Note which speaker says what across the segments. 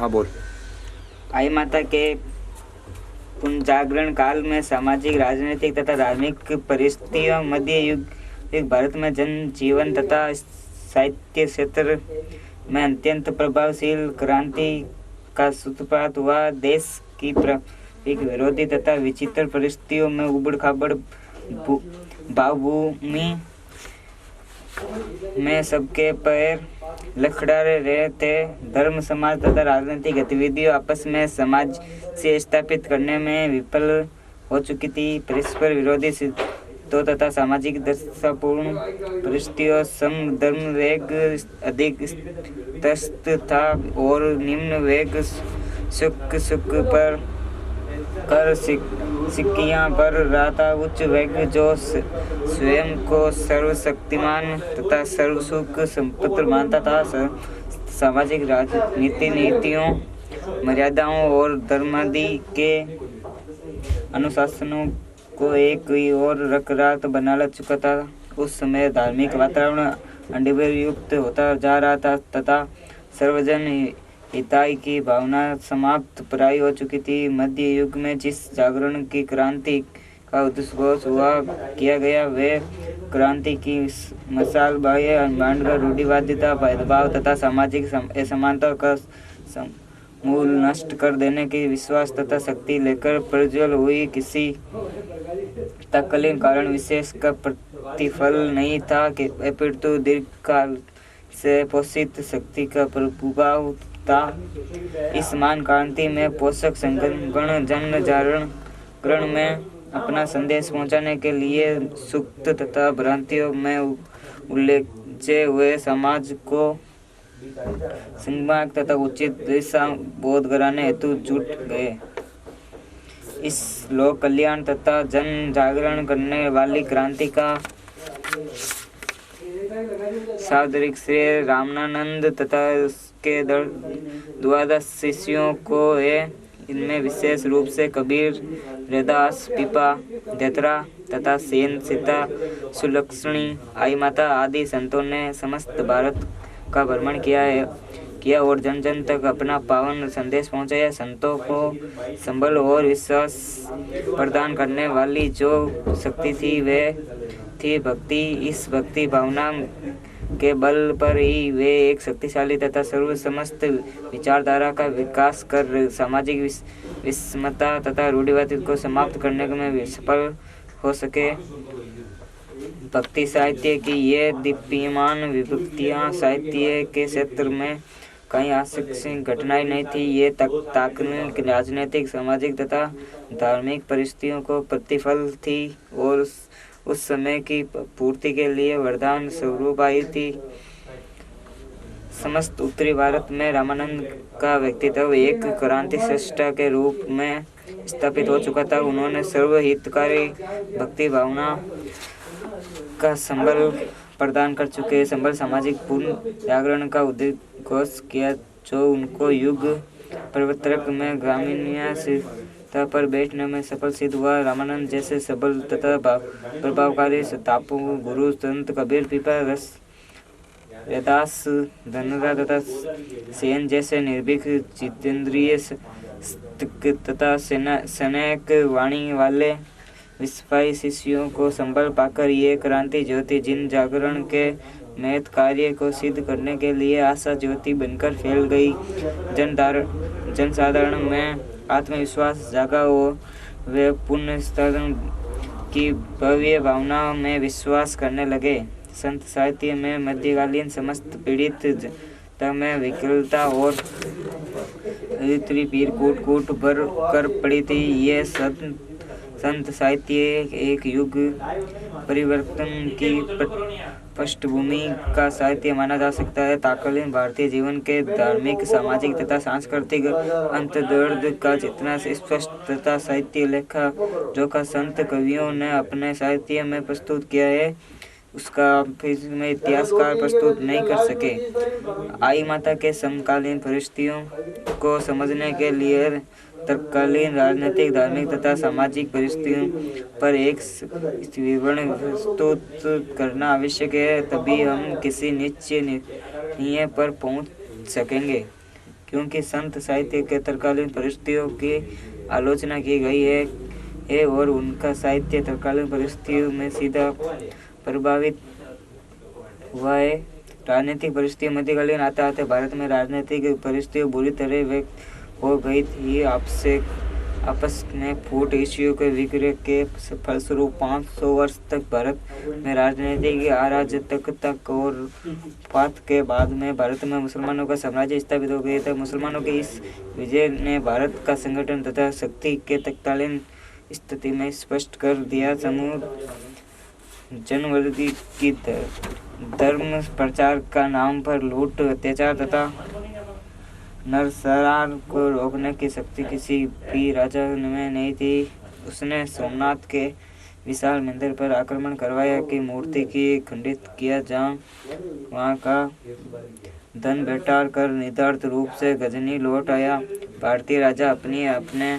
Speaker 1: हाँ बोल।
Speaker 2: आई माता के पुनर्जागरण काल में सामाजिक, राजनीतिक तथा धार्मिक परिस्थितियों मध्य युग भारत में जन जीवन तथा साहित्य क्षेत्र में अत्यंत प्रभावशील क्रांति का सूत्रपात हुआ। देश की एक विरोधी तथा विचित्र परिस्थितियों में उबड़ खाबड़ भावभूमि में सबके पैर लखड़ा रहे थे। धर्म, समाज तथा राजनीतिक गतिविधियों आपस में समाज से स्थापित करने में विफल हो चुकी थी। परस्पर विरोधी सिद्धों तथा सामाजिक दशापूर्ण परिस्थितियों सम धर्म वेग अधिक तस्त था और निम्न वेग सुख पर कर सिक्कियां पर रहा था। उच्च वेग जो स्वयं को सर्वशक्तिमान तथा सर्वसुख संपन्न मानता था, सामाजिक राजनीति नीतियों, मर्यादाओं और धर्मादि के अनुशासनों को एक और रखरखाव बना चुका था। उस समय धार्मिक वातावरण अंडीयुक्त होता जा रहा था तथा सर्वजन हिताय की भावना समाप्त प्राय हो चुकी थी। मध्य युग में जिस जागरण की क्रांति का उद्घोष हुआ किया गया, वे क्रांति की मशाल बाह्य मानकर रूढ़िवादिता, भेदभाव तथा सामाजिक असमानता का मूल नष्ट कर देने की विश्वास तथा शक्ति लेकर प्रज्वल हुई। किसी तत्कालीन कारण विशेष का प्रतिफल नहीं था कि अपितु दीर्घकाल से पोषित शक्ति का प्रभाव था। इस महान क्रांति में पोषक संगठन जन जागरण में अपना संदेश पहुंचाने के लिए सुक्त तथा भ्रांतियों में उलझे हुए समाज को संवाद तथा उचित दिशा बोध कराने हेतु जुट गए। इस लोक कल्याण तथा जन जागरण करने वाली क्रांति का सादरिक श्रेय रामानंद तथा उसके 12 शिष्यों को है। इनमें विशेष रूप से कबीर, रैदास, पीपा, दत्तरा तथा सेन, सीता, सुलक्षणी, आई माता आदि संतों ने समस्त भारत का भ्रमण किया और जन जन तक अपना पावन संदेश पहुंचाया। संतों को संबल और विश्वास प्रदान करने वाली जो शक्ति थी वे थी भक्ति। इस भक्ति भावना के बल पर ही वे एक शक्तिशाली तथा सर्वसमस्त विचारधारा का विकास कर सामाजिक विषमता तथा रूढ़िवाद को समाप्त करने में सफल हो सके। भक्ति साहित्य की ये दीप्यमान विभक्तियां साहित्य के क्षेत्र में कई आकर्षक घटनाएं नहीं थी। ये तात्कालिक राजनीतिक, सामाजिक तथा धार्मिक परिस्थितियों को प्रतिफल थी और उस समय की पूर्ति के लिए वरदान स्वरूप आई थी। समस्त उत्तरी भारत में रामानंद का व्यक्तित्व एक क्रांति सृष्टा के रूप में स्थापित हो चुका था। उन्होंने सर्वहितकारी भक्ति भावना का संबल प्रदान कर चुके संबल सामाजिक पूर्ण जागरण का उद्घोष किया, जो उनको युग प्रवर्तक में ग्रामीणता पर बैठने में सफल सिद्ध हुआ। रामानंद जैसे सबल तथा प्रभावकारी स्थापक गुरु संत कबीर, पीपा, रैदास, धनरा तथा सेन जैसे निर्भीक, जितेंद्रिय तथा सनक वाणी वाले विश्वासी शिष्यों को संबल पाकर ये क्रांति ज्योति जिन जागरण के महत् कार्य को सिद्ध करने के लिए आशा ज्योति बनकर फैल गई। जन साधारण में आत्मविश्वास जागा और वे पुनर्स्थापन की भव्य भावना में विश्वास करने लगे। संत साहित्य में मध्यकालीन समस्त पीड़ित जनता में विकलता और पीर कूट भर कर पड़ी थी। ये संत साहित्य एक युग परिवर्तन की पृष्ठभूमि का साहित्य माना जा सकता है। तत्कालीन भारतीय जीवन के धार्मिक, सामाजिक तथा सांस्कृतिक अंतर्दृढ़ का जितना स्पष्ट तथा साहित्य लेखा जो का संत कवियों ने अपने साहित्य में प्रस्तुत किया है, उसका में इतिहासकार प्रस्तुत नहीं कर सके। आई माता के समकालीन परिस्थितियों को समझने के लिए तत्कालीन राजनीतिक, धार्मिक तथा सामाजिक परिस्थितियों पर एक विवरण प्रस्तुत करना आवश्यक है, तभी हम किसी निश्चय निर्णय पर पहुंच सकेंगे क्योंकि संत साहित्य के तत्कालीन परिस्थितियों की आलोचना की गई है और उनका साहित्य तत्कालीन परिस्थितियों में सीधा प्रभावित हुआ है। राजनीतिक परिस्थितियां मध्यकालीन आते आते भारत में राजनीतिक परिस्थितियां बुरी तरह व्यक्त हो गई थी। आपस में फूट इश्यू के विग्रह के फलस्वरूप 500 वर्ष तक भारत में राजनीतिक अराजकता और पात के बाद में भारत में मुसलमानों का साम्राज्य स्थापित हो गया था। मुसलमानों की इस विजय ने भारत का संगठन तथा शक्ति के तत्कालीन स्थिति में स्पष्ट कर दिया। समूह जनवर्दी की धर्म प्रचार का नाम पर लूट, अत्याचार तथा नरसंहार को रोकने की शक्ति किसी भी राजा में नहीं थी। उसने सोमनाथ के विशाल मंदिर पर आक्रमण करवाया कि मूर्ति की खंडित किया, जहाँ वहाँ का धन बैठार कर निर्धारित रूप से गजनी लौट आया। भारतीय राजा अपने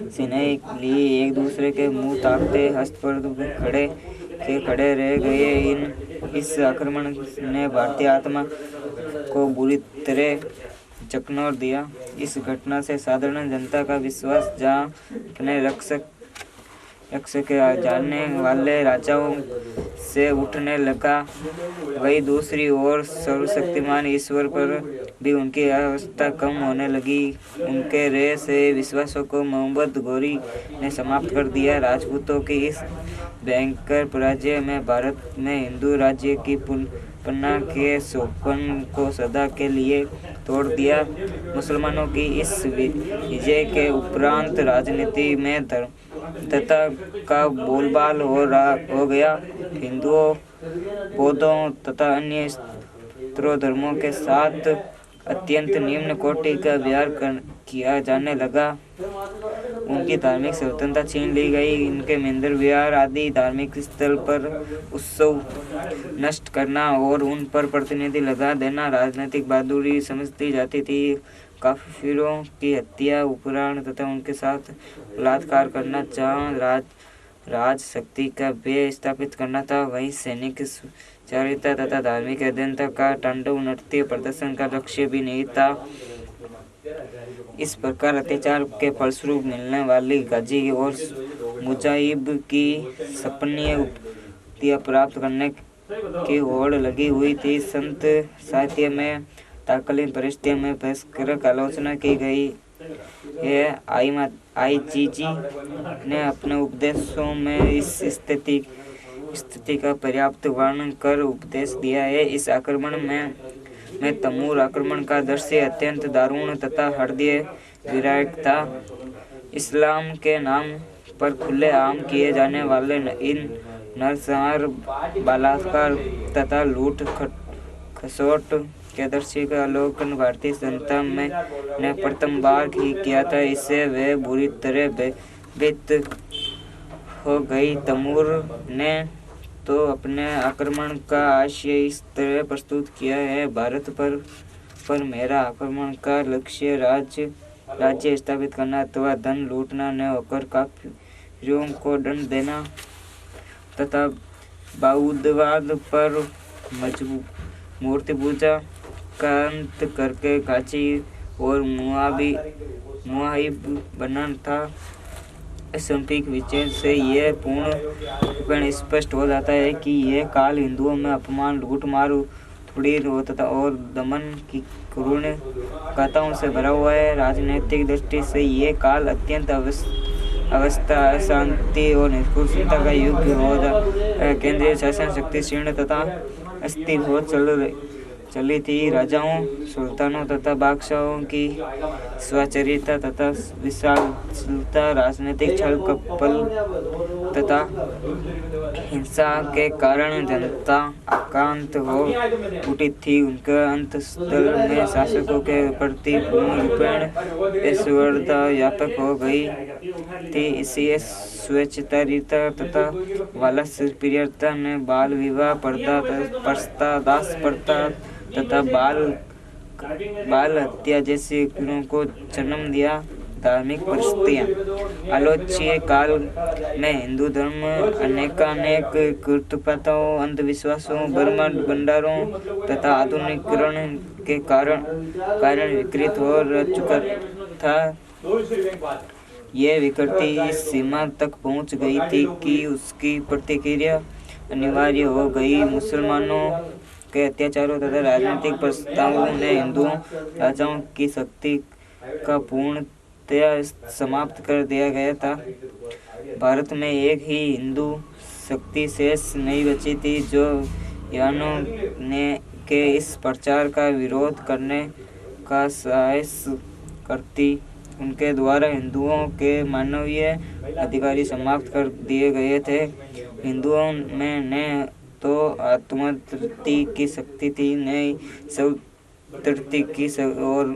Speaker 2: सीने लिए एक दूसरे के मुंह ताकते खड़े रह गए। इस आक्रमण ने भारतीय आत्मा को बुरी तरह झकझोर दिया। इस घटना से साधारण जनता का विश्वास जहाँ अपने रक्षक जानने वाले राजाओं से उठने लगा, वही दूसरी ओर सर्वशक्तिमान ईश्वर पर भी उनकी आस्था कम होने लगी। उनके रे से विश्वासों को मोहम्मद गौरी ने समाप्त कर दिया। राजपूतों की इस भयंकर पराजय में भारत में हिंदू राज्य की पन्ना के शोभन को सदा के लिए तोड़ दिया। मुसलमानों की इस विजय के उपरांत राजनीति में धर्मता का बोलबाल हो गया। हिंदुओं, बौद्धों तथा अन्य स्त्रों धर्मों के साथ अत्यंत निम्न कोटि का व्यवहार किया जाने लगा। उनकी धार्मिक स्वतंत्रता छीन ली गई। इनके मंदिर, विहार आदि धार्मिक स्थल पर उत्सव नष्ट करना और उन पर प्रतिनिधि लगा देना राजनीतिक बहादुरी समझती जाती थी। काफिरों की हत्या, उपहरण तथा उनके साथ बलात्कार करना, जहाँ राज शक्ति का व्यय स्थापित करना था, वहीं सैनिक चारिता तथा धार्मिक अध्ययनता का तांडव नृत्य प्रदर्शन का लक्ष्य भी नहीं था। इस प्रकार अत्याचार के फलस्वरूप मिलने वाली गाजी और मुजाहिब की सपनीय उपलब्धियां प्राप्त करने की होड़ लगी हुई थी। संत साहित्य में तत्कालीन परिस्थितियों में भयंकर आलोचना की गई है। आईजीजी ने अपने उपदेशों में इस स्थिति का पर्याप्त वर्णन कर उपदेश दिया है। इस आक्रमण में तमूर आक्रमण का दृश्य अत्यंत दारुण तथा हृदय विदारक था। इस्लाम के नाम पर खुलेआम किए जाने वाले इन नरसंहार, बलात्कार तथा लूट खसोट के दृश्य का अवलोकन भारतीय जनता ने प्रथम बार ही किया था। इससे वे बुरी तरह भयभीत हो गई। तैमूर ने तो अपने आक्रमण का आशय इस तरह प्रस्तुत किया है: भारत पर मेरा आक्रमण का लक्ष्य राज्य स्थापित करना अथवा धन लूटना न होकर काफिरों को दंड देना तथा बौद्धवाद पर मूर्ति पूजा का अंत करके गाजी और मुआहिब बनाना था। सांख्यिक विचार से यह पूर्ण रूपेण स्पष्ट हो जाता है कि यह काल हिंदुओं में अपमान, लूट मार, थोड़ी तथा और दमन की क्रूर गाथाओं से भरा हुआ है। राजनीतिक दृष्टि से यह काल अत्यंत अवस्था, अशांति और निष्ठुरता का युग हो जाता। केंद्रीय शासन शक्ति क्षीण तथा अस्थिर हो चली थी। राजाओं, सुल्तानों तथा बादशाहों की स्वचरिता तथा विशालता, राजनीतिक छल कपट तथा हिंसा के कारण जनता आक्रांत हो उठी थी। उनके अंतःस्थल में शासकों के प्रति पूर्ण रूपेण असुरता व्यापक हो गई थी। इसी स्वेच्छाचारिता तथा वालस प्रियता ने बाल विवाह, प्रस्ता, दास प्रथा तथा बाल हत्या जैसे क्रियाओं को जन्म दिया। धार्मिक परिस्थितियाँ। आलोच्य काल में हिंदू धर्म अनेकानेक कुप्रथाओं, अंधविश्वासों, ब्रह्मांड भंडारों तथा आधुनिकीकरण के कारण विकृत हो चुका था। ये विकृति इस सीमा तक पहुंच गई थी कि उसकी प्रतिक्रिया अनिवार्य हो गई। मुसलमानों के अत्याचारों तथा राजनीतिक प्रस्तावों ने हिंदू राजाओं की शक्ति का पूर्णतया समाप्त कर दिया गया था। भारत में एक ही हिंदू शक्ति शेष नहीं बची थी जो यानों ने के इस प्रचार का विरोध करने का साहस करती। उनके द्वारा हिंदुओं के मानवीय अधिकार समाप्त कर दिए गए थे। हिंदुओं में न तो आत्मतृप्ति की शक्ति थी, न ही सर्वतृप्ति की और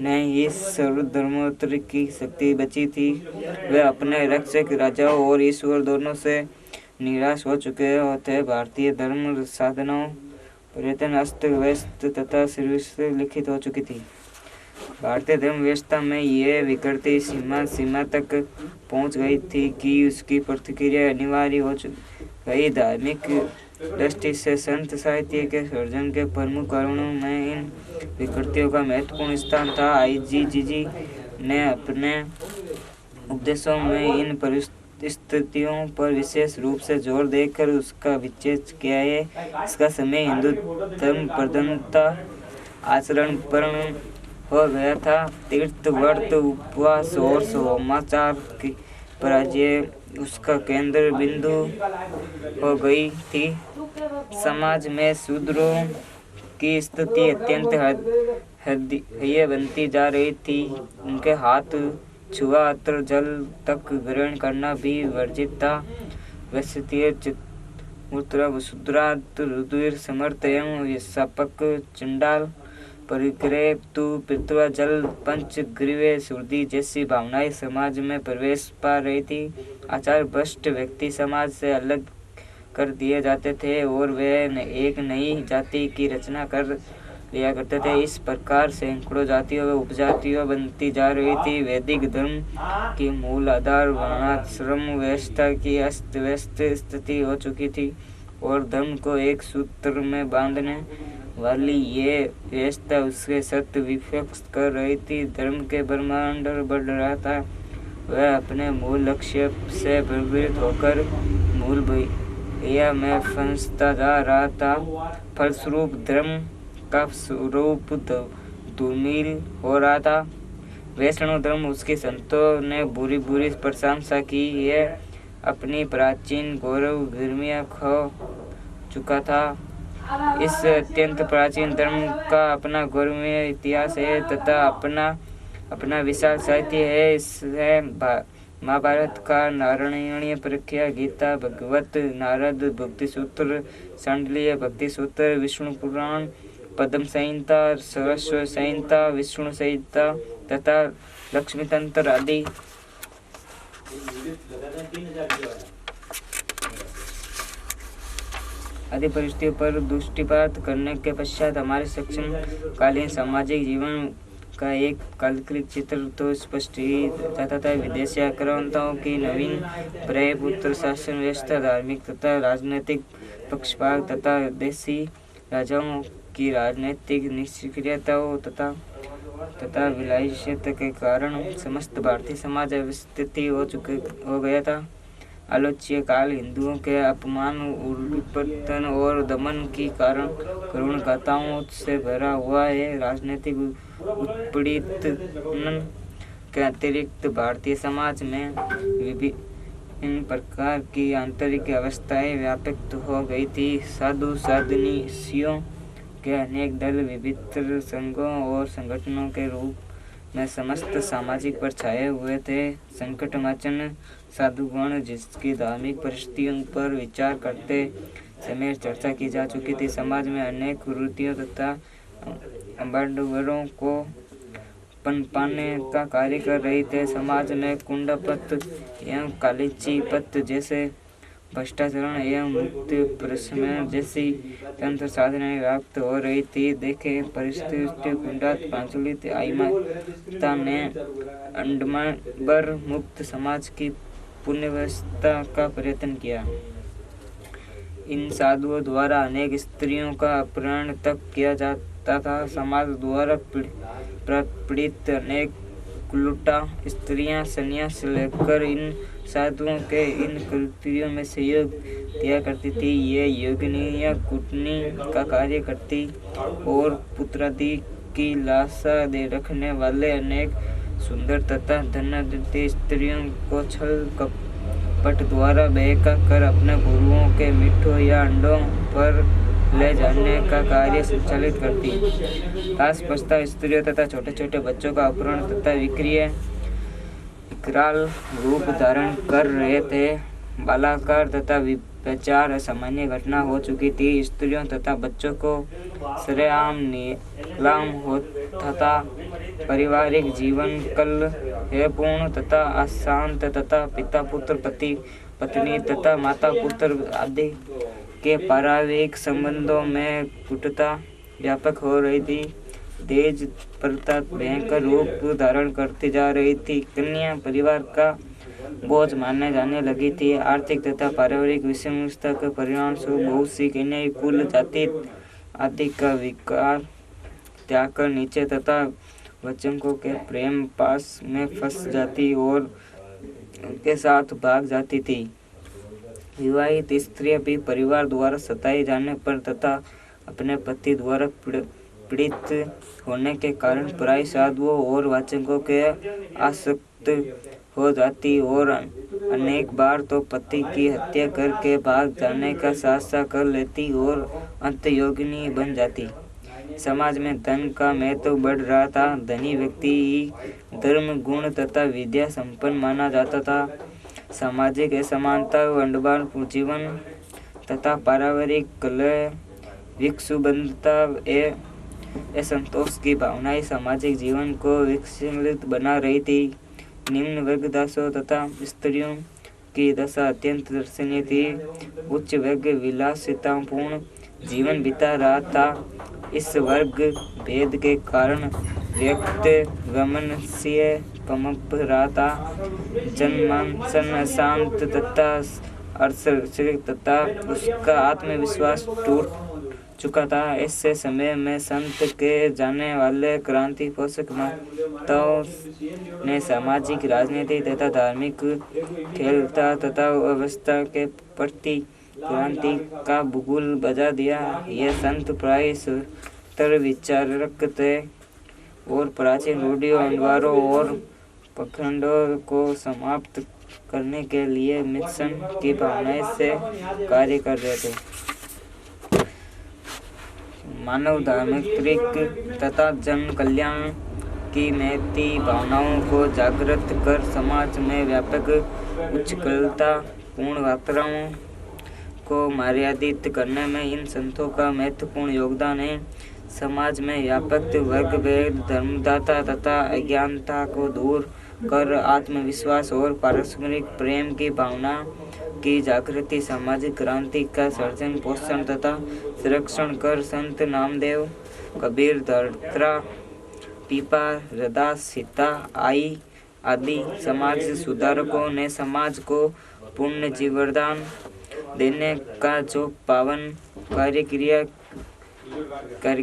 Speaker 2: न ही सर्वधर्मोत्तर की शक्ति बची थी। वे अपने रक्षक राजाओं और ईश्वर दोनों से निराश हो चुके थे। भारतीय धर्म साधनाओं पर्यटन अस्त व्यस्त तथा सर्वस्व लिखित हो चुकी थी। भारतीय धर्म व्यवस्था में यह विकृति सीमा तक पहुंच गई थी कि उसकी प्रतिक्रिया अनिवार्य हो गई। धार्मिक दृष्टि से संत साहित्य के सर्जन के प्रमुख कारणों में इन विकृतियों का महत्वपूर्ण स्थान था। IGGG ने अपने उपदेशों में इन परिस्थितियों पर विशेष रूप से जोर देकर उसका विच्छेद किया है। इसका समय हिंदू धर्म प्रधानता आचरण पर हो गया था। तीर्थ व्रत उपवास और सोमाचार की पराजय उसका केंद्र बिंदु हो गई थी। समाज में शूद्रों की स्थिति अत्यंत हदयनीय बनती जा रही थी। उनके हाथ छुआ अत्र जल तक ग्रहण करना भी वर्जित था। वैश्य चित्तमूर्त वसुधरा रुद्र समर्थ एवं स्थापक चंडाल परिग्रह तु पृथ्वा जल पंच ग्रीवे सुरधि जैसी भावनाएं समाज में प्रवेश पा रही थी। आचार भ्रष्ट व्यक्ति समाज से अलग कर दिए जाते थे और वे एक नई जाति की रचना कर लिया करते थे। इस प्रकार सैकड़ों जातियों व उपजातियों बनती जा रही थी। वैदिक धर्म की मूल आधार वर्णाश्रम व्यवस्था की अस्त व्यस्त स्थिति हो चुकी थी और धर्म को एक सूत्र में बांधने वाली ये व्यवस्था उसके सत्य विपक्ष कर रही थी। धर्म के ब्रह्मांड बढ़ रहा था। वह अपने मूल लक्ष्य से विपरीत होकर मूल भैया में फंसता जा रहा था। फलस्वरूप धर्म का स्वरूप दुर्मिल हो रहा था। वैष्णव धर्म उसके संतों ने बुरी प्रशंसा की। यह अपनी प्राचीन गौरव गर्मिया खो चुका था। इस अत्यंत प्राचीन धर्म का अपना गौरवमय इतिहास है तथा अपना विशाल साहित्य है। इससे महाभारत का नारायणीय प्रख्या, गीता, भगवत, नारद भक्ति सूत्र, सांडल्य भक्ति सूत्र, विष्णु पुराण, पद्म संहिता, सरस्वती संहिता, विष्णु संहिता तथा लक्ष्मी तंत्र आदि परिस्थितियों पर दृष्टिपात करने के पश्चात हमारे समकालीन सामाजिक जीवन का एक काल्पनिक चित्र तो स्पष्ट ही जाता था। विदेशी आक्रांताओं की नवीन प्रभुत्व शासन व्यवस्था, धार्मिक तथा राजनीतिक पक्षपात तथा देशी राजाओं की राजनीतिक निष्क्रियताओं तथा विलासिता के कारण समस्त भारतीय समाज अवस्थित हो गया था। आलोच्य काल हिंदुओं के अपमान, उल्पतन और दमन की कारण करुण गाथाओं से भरा हुआ है। राजनीतिक उत्पीड़न के अतिरिक्त भारतीय समाज में विभिन्न प्रकार की आंतरिक अवस्थाएं व्याप्त हो गई थी। साधु साधुनियों के अनेक दल विभिन्न संघों और संगठनों के रूप में समस्त सामाजिक पर छाए हुए थे। संकटमोचन साधुगण जिसकी धार्मिक परिस्थितियों पर विचार करते समय चर्चा की जा चुकी थी, समाज में अनेक कुरीतियों तथा अबांडवरों को पनपाने का कार्य कर रही थे। समाज में कुंडपत एवं कालीची पत जैसे भ्रष्टाचार एवं मुक्ति प्रशमन जैसी तंत्र साधनाएं व्याप्त हो रही थी। देखे परिस्थिति कुंडात प्रचलित आईमाता ने अंडमान मुक्त समाज की पुनर्व्यवस्था का प्रयत्न किया। इन साधुओं द्वारा अनेक स्त्रियों का अपहरण तक किया जाता था। समाज द्वारा पीड़ित अनेक कुलटा स्त्रियां संन्यास लेकर इन साधुओं के इन कृत्यों में सहयोग दिया करती थी। ये योगिनियां कुटनी का कार्य करती और पुत्रादि की लाशा दे रखने वाले अनेक सुंदर तथा धनाढ्य स्त्रियों को छल कपट द्वारा बहका कर अपने गुरुओं के मिठों या अंडों पर ले जाने का कार्य संचालित करती। खास प्रस्ताव स्त्रियों तथा छोटे छोटे बच्चों का अपहरण तथा विकराल रूप धारण कर रहे थे। बलात्कार तथा व्यभिचार सामान्य घटना हो चुकी थी। स्त्रियों तथा बच्चों को सरेआम नीलाम होता था। पारिवारिक जीवन कलहपूर्ण तथा अशांत तथा पिता पुत्र पति पत्नी तथा माता पुत्र आदि के पारिवारिक संबंधों में कुटता व्यापक हो रही थी। तेज प्रथा भयंकर रूप धारण करती जा रही थी। कन्या परिवार का बोझ मानने जाने लगी थी। आर्थिक तथा पारिवारिक विषमता के परिणाम स्वरूप बहुत सी कन्याएं कुल जाति आदि का विकार त्याग कर नीचे तथा वचनों के प्रेम पास में फंस जाती और उनके साथ भाग जाती थी। विवाहित स्त्रियां भी परिवार द्वारा सताए जाने पर तथा अपने पति द्वारा पीड़ित होने के कारण पराई साधुओं और वाचकों के आसक्त हो जाती और अनेक बार तो पति की हत्या करके भाग जाने का साहस कर लेती और अंत योगिनी बन जाती। समाज में धन का महत्व बढ़ रहा था। धनी व्यक्ति ही धर्म गुण तथा विद्या संपन्न माना जाता था। सामाजिक असमानता अंडमान जीवन तथा पारिवारिक कलह विक्षुब्धता असंतोष की भावनाएं सामाजिक जीवन को विक्षिप्त बना रही थी। निम्न वर्ग दासों तथा स्त्रियों की दशा अत्यंत दर्शनीय थी। उच्च वर्ग विलासितापूर्ण जीवन बिता रहा था। इस वर्ग भेद के कारण व्यक्त वमनशीय पमप रहा था। जनमानसन अशांत तथा असुरक्षित तथा उसका आत्मविश्वास टूट चुका था। ऐसे समय में संत के जाने वाले क्रांति पोषक नेताओं ने सामाजिक राजनीतिक तथा धार्मिक खेलता तथा व्यवस्था के प्रति क्रांति का बुगुल बजा दिया। ये संत प्राय सुतर विचारक थे और प्राचीन रूढ़ियों अनुवारों और पखंडों को समाप्त करने के लिए मिशन की भावना से कार्य कर रहे थे। मानव धार्मिक तथा जन कल्याण की महती भावनाओं को जागृत कर समाज में व्यापक उच्चकलता पूर्ण वातावरण को मर्यादित करने में इन संतों का महत्वपूर्ण योगदान है। समाज में व्यापक वर्ग भेद धर्मदाता तथा अज्ञानता को दूर कर आत्मविश्वास और पारस्परिक प्रेम की भावना की जागृति सामाजिक क्रांति का सर्जन पोषण तथा संरक्षण कर संत नामदेव कबीर दत्रा पीपा रदास सीता आई आदि समाज सुधारकों ने समाज को पुण्य जीवनदान देने का जो पावन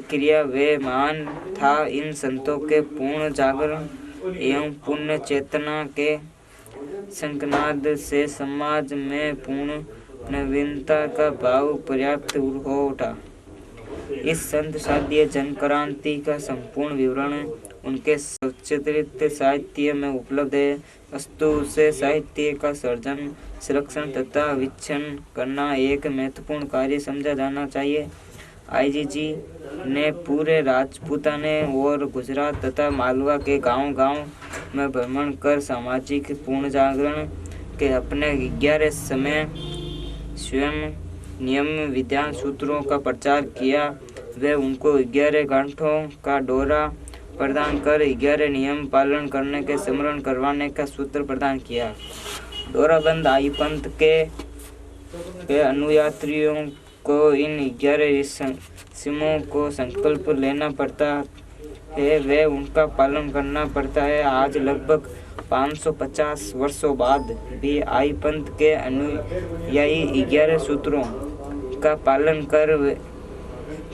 Speaker 2: क्रिया वे महान था। इन संतों के पूर्ण जागरण एवं पुण्य चेतना के संकनाद से समाज में पूर्ण नवीनता का भाव पर्याप्त हो उठा। इस संत साध्य जन क्रांति का संपूर्ण विवरण उनके सचित्रित साहित्य में उपलब्ध है। वस्तु से साहित्य का सर्जन संरक्षण तथा विच्छन करना एक महत्वपूर्ण कार्य समझा जाना चाहिए। आईजीजी ने पूरे राजपूताने और गुजरात तथा मालवा के गांव-गांव में भ्रमण कर सामाजिक पूर्ण जागरण के अपने 11 समय स्वयं नियम विधान सूत्रों का प्रचार किया। वे उनको 11 गांठों का डोरा प्रदान कर 11 नियम पालन करने के स्मरण करवाने का सूत्र प्रदान किया। डोराबंद आई पंथ के के अनुयात्रियों को इन 11 रस्मों को संकल्प लेना पड़ता है, वे उनका पालन करना पड़ता है। आज लगभग 550 वर्षों बाद भी आई पंथ के अनुयायी 11 सूत्रों का पालन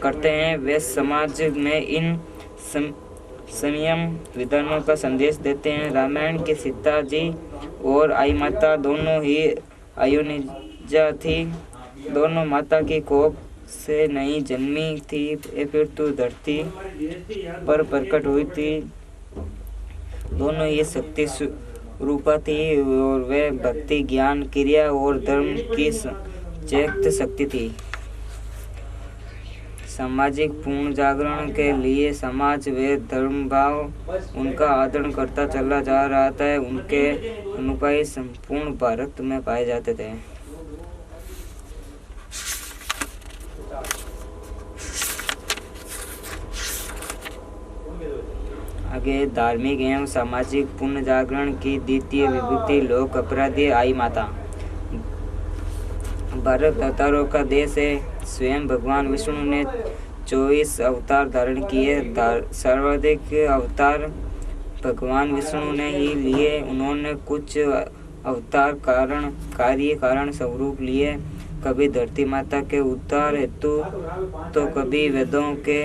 Speaker 2: करते हैं। वे समाज में इन संयम विधानों का संदेश देते हैं। रामायण की सीता जी और आई माता दोनों ही अयोनिजा थी। दोनों माता की कोख से नहीं जन्मी थी, अपितु धरती पर प्रकट हुई थी। दोनों ही शक्ति रूपा थी और वे भक्ति, ज्ञान, क्रिया और धर्म की संयुक्त शक्ति थी। सामाजिक पुनर्जागरण के लिए समाज व धर्मभाव उनका आदरण करता चला जा रहा था। उनके अनुयायी संपूर्ण भारत में पाए जाते थे। आगे धार्मिक एवं सामाजिक पुनर्जागरण की द्वितीय विभूति लोक अपराधी आई माता। भारत अवतारों का देश है। स्वयं भगवान विष्णु ने 24 अवतार धारण किए। सर्वाधिक अवतार भगवान विष्णु ने ही लिए। उन्होंने कुछ अवतार कारण स्वरूप लिए, कभी धरती माता के उद्धार हेतु तो कभी वेदों के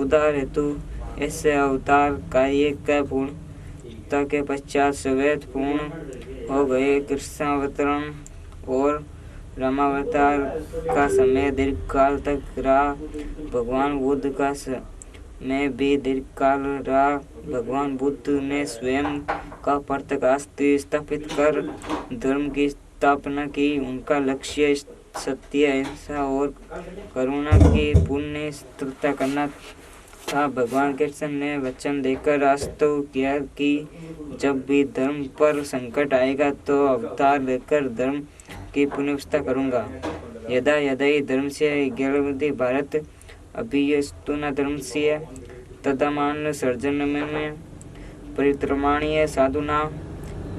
Speaker 2: उद्धार हेतु। ऐसे अवतार कार्य का पूर्णता के पश्चात सवेद पूर्ण हो गए। कृष्णावतरण और रामावतार का समय दीर्घकाल तक रहा। भगवान बुद्ध का समय भी दीर्घकाल रहा। भगवान बुद्ध ने स्वयं का प्रकाश स्थापित कर धर्म की स्थापना की। उनका लक्ष्य सत्य, अहिंसा और करुणा की पुण्य स्तुति करना था। भगवान कृष्ण ने वचन देकर वास्तव किया कि जब भी धर्म पर संकट आएगा तो अवतार लेकर धर्म की पुनर्व्यवस्था करूंगा। यदा यदा ही धर्मस्य ज्ञानवती भारत अभियस्तुना धर्मस्य तदामान सर्जनमेन परित्रमाणीय साधुना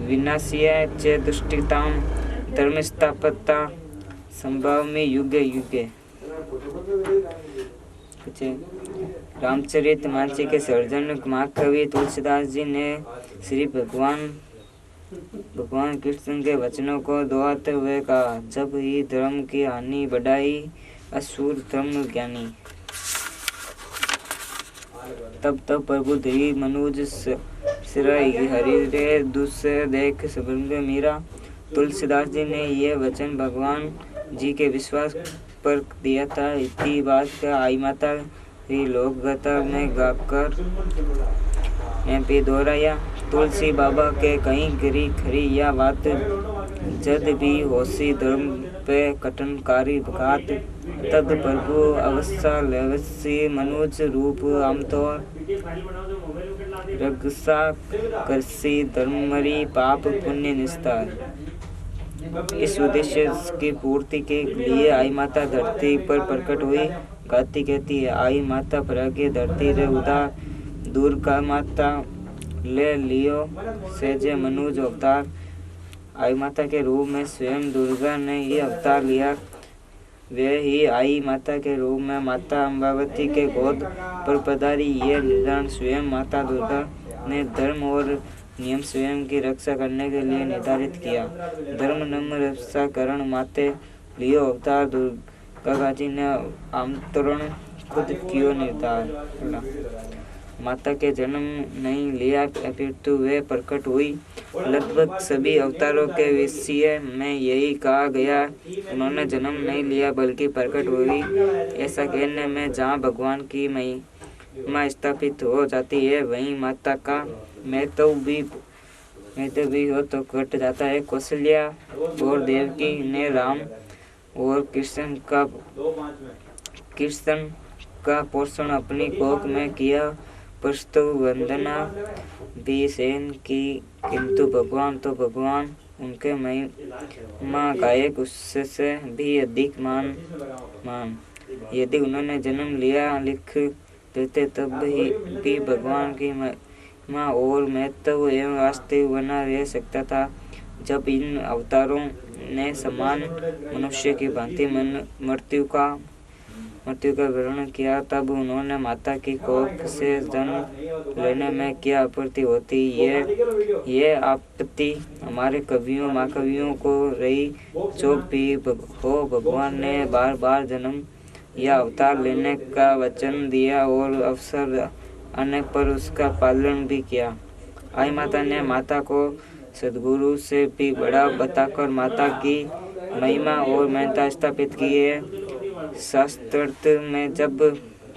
Speaker 2: विनाशीय च दुष्टितां धर्मस्थापकता संभावमी युगे युगे। रामचरित मानस के सर्जन महाकवि तुलसीदास जी ने श्री भगवान कृष्ण के वचनों को दोहराते हुए कहा, जब ही धर्म की हानि बढ़ाई असुर धर्म ज्ञानी। तब प्रभु धरी मनुज हरि रे दूसरे देख सबंग मीरा। तुलसीदास जी ने ये वचन भगवान जी के विश्वास पर दिया था। इसी बात का आई माता ही लोक गाथा में गाकर भी दोहराया। तुलसी बाबा के कहीं गिरी खरी या बात, जद भी होशी धर्म पे कटनकारी घात। तद प्रभु अवश्य लवसी मनुज रूप आमतौर रगसा करसी धर्मरी पाप पुण्य निस्तार। इस उद्देश्य की पूर्ति के लिए आई माता धरती पर प्रकट हुई। गाती कहती है, आई माता प्रज्ञ धरती रे उदार, दूर का माता ले लियो सेजे मनुज अवतार। आई माता के रूप में स्वयं दुर्गा ने ये अवतार लिया। वे ही आई माता के रूप में माता अम्बावती के गोद पर पधारी। ये निर्धारण स्वयं माता दुर्गा ने धर्म और नियम स्वयं की रक्षा करने के लिए निर्धारित किया। धर्म नम्र रक्षा करण माते लियो अवतार। दुर्गा जी ने आमंत्रण खुद कियो निर्धार। माता के जन्म नहीं लिया, अपितु वे प्रकट हुई। लगभग सभी अवतारों के विषय में यही कहा गया, उन्होंने जन्म नहीं लिया बल्कि प्रकट हुई। ऐसा कहने में जहाँ भगवान की महिमा स्थापित हो जाती है, वहीं माता का महत्व भी हो तो घट जाता है। कौशल्या और देवकी ने राम और कृष्ण का पोषण अपनी कोख में किया। प्रस्तुत वंदना भी सहन की, किंतु भगवान उनके महिमा गायक उससे भी अधिक मान। यदि उन्होंने जन्म लिया लिख देते तब भी भगवान की महिमा और महत्व एवं वास्तव बना रह सकता था। जब इन अवतारों ने समान मनुष्य की भांति मृत्यु का ग्रहण किया, तब उन्होंने माता की कोख से जन्म लेने में क्या आपत्ति होती। ये आपत्ति हमारे कवियों महाकवियों को रही, जो भी हो भगवान ने बार बार जन्म या अवतार लेने का वचन दिया और अवसर आने पर उसका पालन भी किया। आई माता ने माता को सद्गुरु से भी बड़ा बताकर माता की महिमा और महत्ता स्थापित की है। शास्त्रार्थ में जब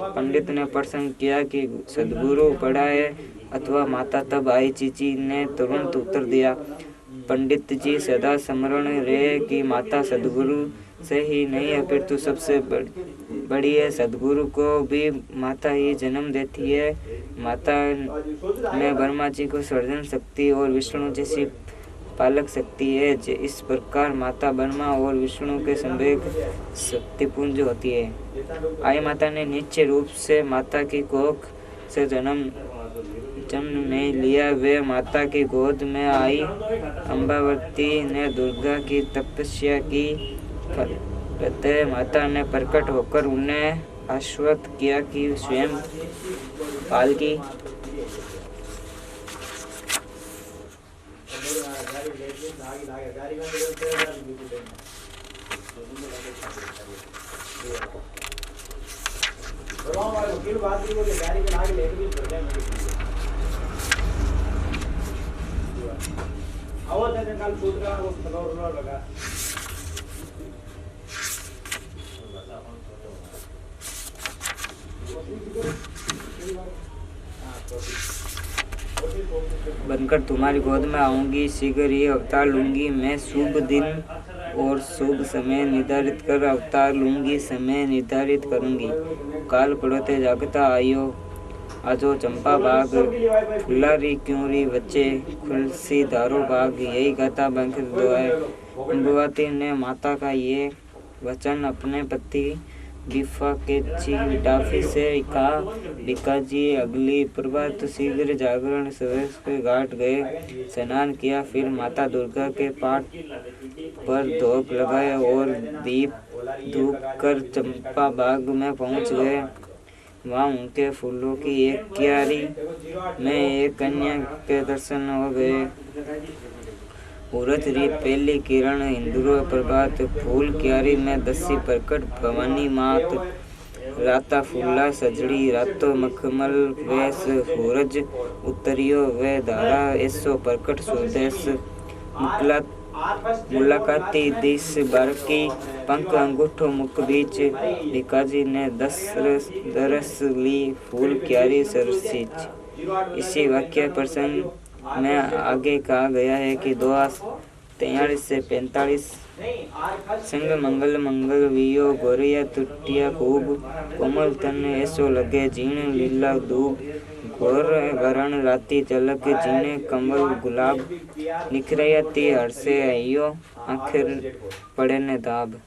Speaker 2: पंडित ने प्रश्न किया कि सद्गुरु बड़ा है अथवा माता, तब आई चीची ने तुरंत उत्तर दिया, पंडित जी सदा स्मरण रहे कि माता सद्गुरु से ही नहीं अपितु सबसे बड़ी है। सद्गुरु को भी माता ही जन्म देती है। माता में ब्रह्मा जी को सृजन शक्ति और विष्णु जैसी पालक शक्ति है। इस प्रकार माता ब्रह्मा और विष्णु के संवेग शक्तिपुंज होती है। आई माता ने निश्चय रूप से माता की कोख से जन्म नहीं लिया। वे माता की गोद में आई। अम्बावती ने दुर्गा की तपस्या की। फलतः माता ने प्रकट होकर उन्हें आश्वस्त किया कि स्वयं पालकी बनकर तुम्हारी गोद में आऊंगी, शीघ्र ही अवतार लूंगी। मैं शुभ दिन और शुभ समय निर्धारित कर अवतार लूंगी, समय निर्धारित करूंगी। काल पड़ोते जागता आयो, आजो चंपा बाग, फुलारी क्योंरी बच्चे, खुलसी धारो बाग। यही गाता बंकर दुआए। अम्बावती ने माता का ये वचन अपने पति बिफा के डाफी से कहा। बिका जी अगली प्रभात शीघ्र जागरण सवेरे के घाट गए, स्नान किया। फिर माता दुर्गा के पाठ पर धूप लगाया और दीप धूप कर चंपा बाग में पहुंच गए। वहां उनके फूलों की एक क्यारी में एक कन्या के दर्शन हो गए। उरत री पहली किरण, इंद्रो प्रभात, फूल क्यारी में दसी प्रकट भवानी मात। राता फूला सजड़ी, रातो मखमल वेश, सूरज उतरियो वे धारा, ऐसो प्रकट स्वदेश। मुलाकाती दिस बारकी, पंख अंगूठो मुख बीच। भिकाजी ने दरस ली, फूल क्यारी सरसीच। इसी वाक्य प्रसंग में आगे कहा गया है कि 2:43 से 45 संग मंगल वियो गोरिया तुटिया खूब, कोमल तन ऐसो लगे जीण लीला दूब। घोर वरण राती चलक, जीने कमल गुलाब। निखरयती हर्षे आइयो, आखिर पड़े ने दाब।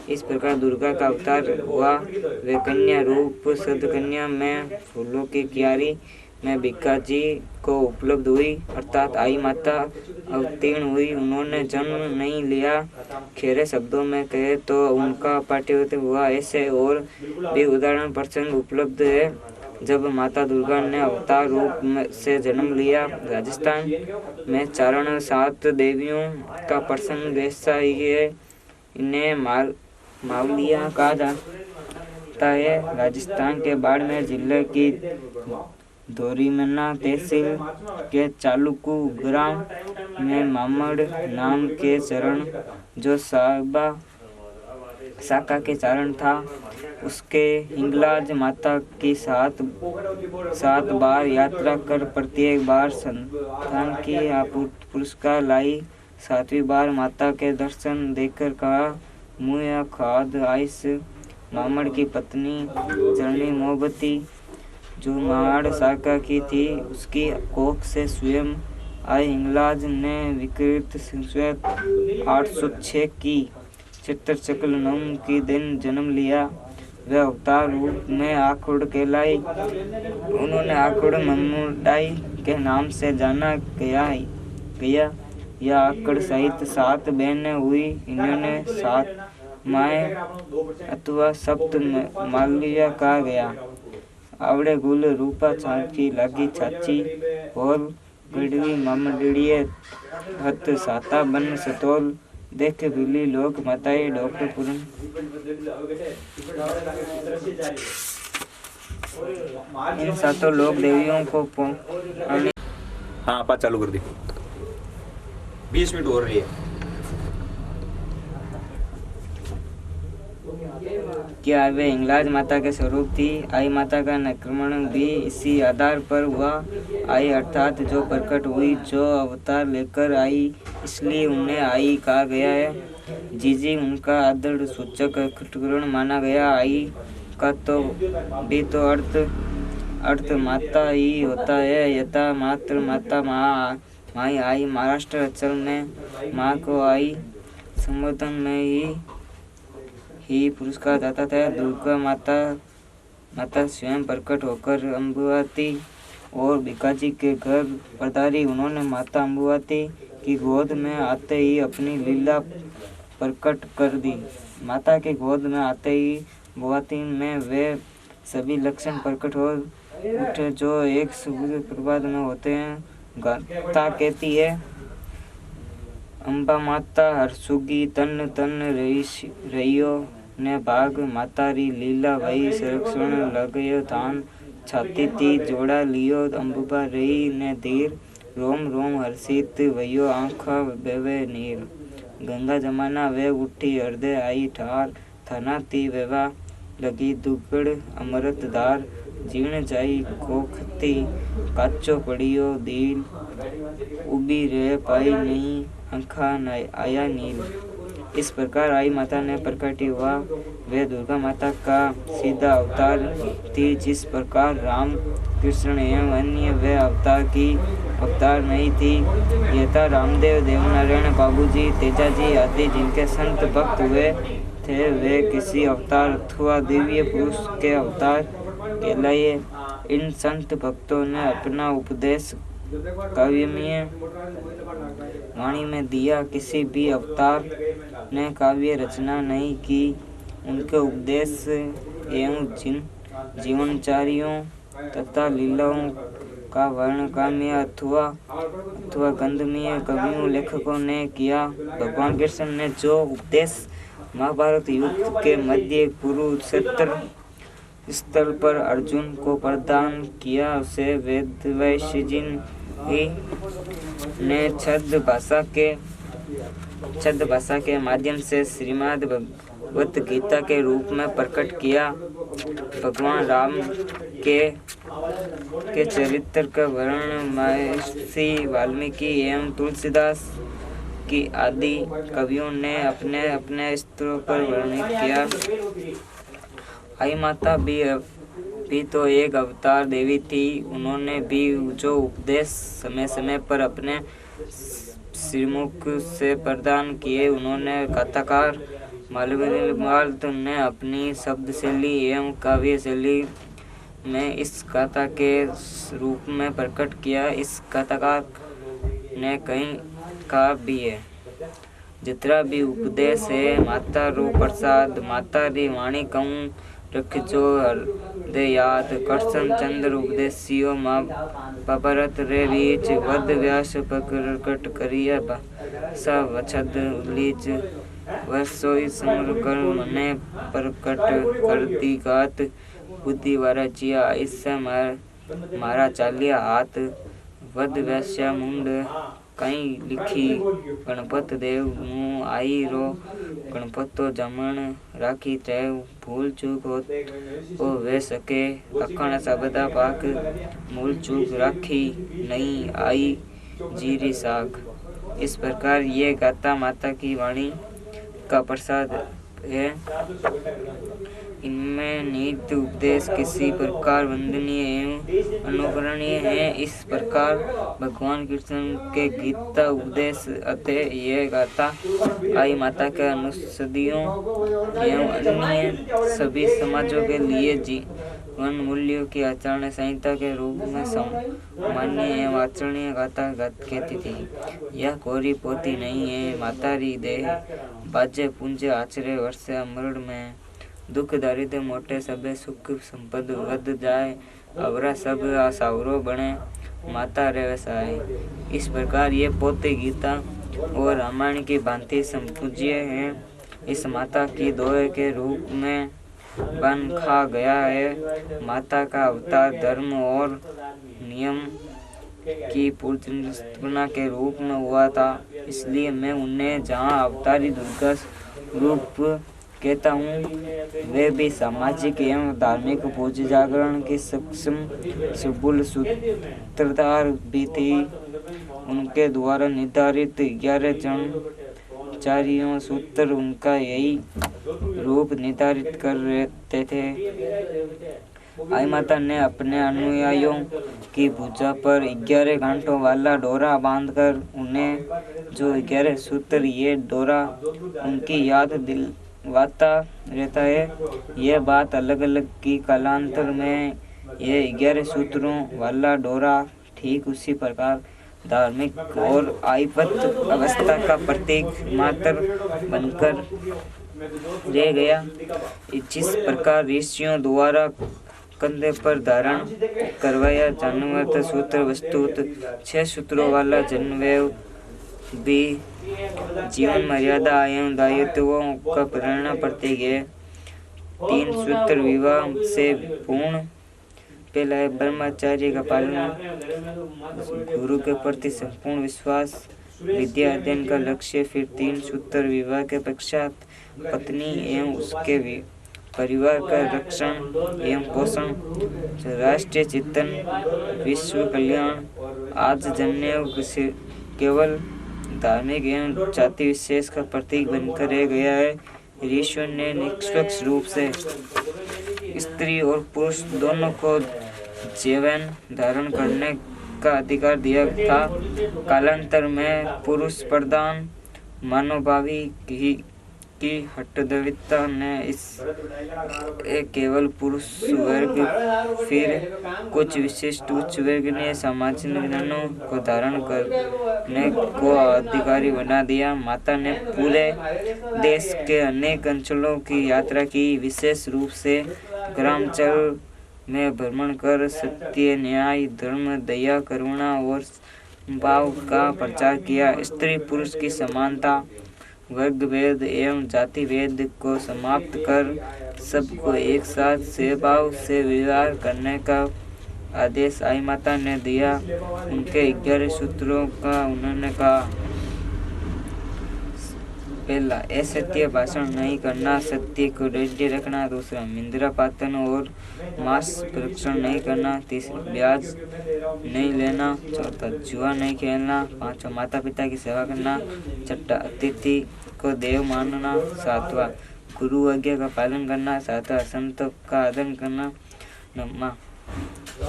Speaker 2: इस प्रकार दुर्गा का अवतार हुआ। वे कन्या रूप सदकन्या में फूलों की क्यारी में भिक्खा जी को उपलब्ध हुई, अर्थात आई माता अवतीर्ण हुई। उन्होंने जन्म नहीं लिया। खेरे शब्दों में कहे तो उनका पाठ्यवत हुआ। ऐसे और भी उदाहरण प्रसंग उपलब्ध है जब माता दुर्गा ने अवतार रूप से जन्म लिया। राजस्थान में चारण 7 देवियों का प्रसंग ऐसा ही है। इन्हें मावलिया कहा जाता है। राजस्थान के बाड़मेर जिले की धोरीमन्ना तहसील के चालुकू ग्राम में मामड़ नाम के चरण, जो शाखा के चरण था, उसके हिंगलाज माता की 7 बार यात्रा कर प्रत्येक बार संतान की पुरस्कार लाई। 7वीं बार माता के दर्शन देकर कहा, मुया खाद आइस। मामड़ की पत्नी चरणी मोहब्बती, जो महाड़ शाखा की थी, उसकी कोख से स्वयं आई हिंगलाज ने विकृत 806 की चित्र चक्र नवम की दिन जन्म लिया। वह अवतार रूप में आखुड़ कहलाई। उन्होंने आखुड़ मम्मुडाई के नाम से जाना गया। या आकड़ सहित 7 बहनें हुई। इन्होंने 7 माएँ अथवा सप्त मालिया कहा गया। आवड़े गुल रूपा छांची लागी छाची और गड़वी मामड़िए हत साता बन सतोल देख बिली लोक माताए डॉक्टर पूरन। इन 7 लोक देवियों को
Speaker 1: हाँ बात चालू कर दी। 20 मिनट हो रही है।
Speaker 2: क्या वे हिंगलाज माता के स्वरूप थी। आई माता का नामकरण भी इसी आधार पर हुआ। आई अर्थात जो प्रकट हुई, जो अवतार लेकर आई, इसलिए उन्हें आई कहा गया है। जीजी उनका आदर सूचक करण माना गया। आई का तो भी तो अर्थ माता ही होता है। यथा मात्र माता माई आई। महाराष्ट्र अंचल में माँ को आई संबोधन में ही पुरस्कार जाता था। दुर्गा माता स्वयं प्रकट होकर अम्बुवाती और भिकाजी के घर पधारी। उन्होंने माता अम्बुवाती की गोद में आते ही अपनी लीला प्रकट कर दी। माता की गोद में आते ही अम्बुवाती में वे सभी लक्षण प्रकट हो उठे जो एक सुबह प्रभात में होते हैं। गाथा कहती है, अंबा माता हरसुगी तन तन रहियो ने भाग मातारी लीला वही संरक्षण लगयो धान छाती थी जोड़ा लियो अंबुबा रही ने धीर रोम रोम हर्षित वयो आंखा बेवे नीर। गंगा जमाना वे उठी हृदय आई ठार थाना थी वेवा लगी दुगड़ अमृत धार जीर्ण जाई कोखती काचो पड़ियो दिल उबी रह पाई नहीं आंखा आया नील। इस प्रकार आई माता ने प्रकट हुआ। वे दुर्गा माता का सीधा अवतार थी। जिस प्रकार राम कृष्ण एवं अन्य वे अवतार की अवतार नहीं थी। यथा रामदेव देवनारायण बाबूजी तेजाजी आदि जिनके संत भक्त हुए थे, वे किसी अवतार अथवा दिव्य पुरुष के अवतार कहलाए। इन संत भक्तों ने अपना उपदेश काव्यमय वाणी में दिया। किसी भी अवतार ने काव्य रचना नहीं की। उनके उपदेश एवं जीवनचारियों तथा लीलाओं का वर्णन काव्य अथवा गंधर्वीय कवियों लेखकों ने किया। भगवान कृष्ण ने जो उपदेश महाभारत युद्ध के मध्य कुरुक्षेत्र स्थल पर अर्जुन को प्रदान किया, उसे वेदव्यासजी ने छद्म भाषा के माध्यम से श्रीमद् भगवत गीता के रूप में प्रकट किया। भगवान राम के चरित्र का वर्णन महर्षि वाल्मीकि एवं तुलसीदास की आदि कवियों ने अपने अपने स्तरों पर वर्णन किया। आई माता भी तो एक अवतार देवी थी। उन्होंने भी जो उपदेश समय समय पर अपने श्रीमुख से प्रदान किए। उन्होंने कथाकार मालवीय ने अपनी शब्द शैली एवं काव्य शैली में इस कथा के रूप में प्रकट किया। इस कथाकार ने कहीं कहा भी है, जितना भी उपदेश है माता रो प्रसाद माता री वाणी कहूँ रखजो हृदय याद। कृष्ण चंद्र उपदेशियो महाभारत रे बीच वद व्यास प्रकट करिया सा वछद लीज वसोई समर कर मने प्रकट कर दी गात बुद्धि वारा जिया। इससे मारा चालिया हाथ वद व्यास्या मुंड कहीं लिखी गणपत देव मुँह आई रो गणपतो जमण राखी त्रेव भूल चूक हो वे सके अखण सबदा पाक मूल चूक राखी नहीं आई जीरी साख। इस प्रकार ये गाथा माता की वाणी का प्रसाद है। इनमें निहित उपदेश किसी प्रकार वंदनीय एवं अनुकरणीय है। इस प्रकार भगवान कृष्ण के गीता उपदेश अतः यह गाथा आई माता के अनुसदियों एवं अन्य सभी समाजों के लिए उन मूल्यों की आचरण संहिता के रूप में सामान्य एवं आचरणीय गाथा कहती थी। यह कोरी पोती नहीं है, मातारी देह बाजे पूंजे आचरे वर्षे अमृत में दुख दारिद्र मोटे सबे सुख संपद वध जाए अवरा सब आसावरो बने माता रे वसाए। इस प्रकार ये पोते गीता और रामायण की भांति संपूज्य है। इस माता की दोहे के रूप में बन खा गया है। माता का अवतार धर्म और नियम की पूर्ण के रूप में हुआ था, इसलिए मैं उन्हें जहाँ अवतारी दुर्गा रूप कहता हूँ, वे भी सामाजिक एवं धार्मिक पूज्य जागरण की सक्षम सुबुल सूत्रधार भी थी। उनके द्वारा निर्धारित 11 चारियों सूत्र उनका यही रूप निर्धारित कर रहते थे। आई माता ने अपने अनुयायियों की पूजा पर 11 घंटों वाला डोरा बांधकर उन्हें जो 11 सूत्र ये डोरा उनकी याद दिलवाता रहता है। यह बात अलग अलग की कालांतर में ये 11 सूत्रों वाला डोरा ठीक उसी प्रकार धार्मिक और आईपत अवस्था का प्रतीक मात्र बनकर रह गया। जिस प्रकार ऋषियों द्वारा कंधे पर धारण करवाया जानवर सूत्र वस्तुत 6 सूत्रों वाला जन्मवेव भी जीवन मर्यादा एवं दायित्वों का प्रेरणा प्रतीक है। 3 सूत्र विवाह से पूर्ण। पहला है ब्रह्मचर्य का पालन, गुरु के प्रति संपूर्ण विश्वास, विद्या अध्ययन का लक्ष्य। फिर 3 सूत्र विवाह के पश्चात पत्नी एवं उसके परिवार का रक्षण एवं पोषण, राष्ट्रीय चिंतन, विश्व कल्याण। आज जन्मेव केवल धार्मिक एवं जाति विशेष का प्रतीक बनकर रह गया है। ऋषियों ने निष्पक्ष रूप से स्त्री और पुरुष दोनों को जीवन धारण करने का अधिकार दिया था। कालांतर में पुरुष प्रधान मानवभावी की हठधर्मिता ने इस केवल पुरुष वर्ग फिर कुछ विशिष्ट उच्च वर्गीय सामाजिक निर्णयों को धारण करने को अधिकारी बना दिया। माता ने पूरे देश के अनेक अंचलों की यात्रा की, विशेष रूप से ग्रामांचल में भ्रमण कर सत्य, न्याय, धर्म, दया, करुणा और भाव का प्रचार किया। स्त्री पुरुष की समानता, वर्ग भेद एवं जाति भेद को समाप्त कर सबको एक साथ सेवाभाव से व्यवहार करने का आदेश आई माता ने दिया। उनके 11 सूत्रों का उन्होंने कहा, पहला, असत्य भाषण नहीं करना, सत्य को दृढ़ रखना। दूसरा, निंदा पातन और मांस भक्षण नहीं करना। तीसरा, ब्याज नहीं लेना। चौथा, जुआ नहीं खेलना। पांचवा, माता पिता की सेवा करना। छठा, अतिथि को देव मानना। सातवां, गुरु आज्ञा का पालन करना। सातवां, संतों का आदर करना। नौवां,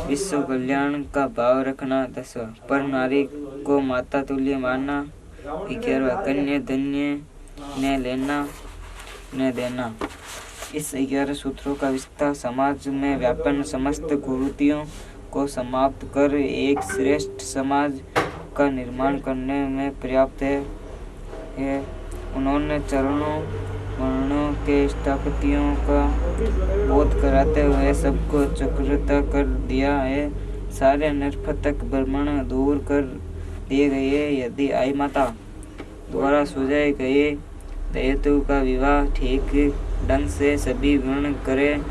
Speaker 2: विश्व कल्याण का भाव रखना। 10वां, पर नारी को माता तुल्य मानना। 11वां, कन्या धन्य ने लेना ने देना। इस 11 सूत्रों का विस्तार समाज में व्यापन समस्त कुरीतियों को समाप्त कर एक श्रेष्ठ समाज का निर्माण करने में पर्याप्त है। उन्होंने चरणों वर्णों के स्थापतियों का बोध कराते हुए सबको चक्रता कर दिया है। सारे निरर्थक भ्रमण दूर कर दिए गए। यदि आई माता द्वारा सुझाए गए दायित्व का विवाह ठीक ढंग से सभी वर्ण करें,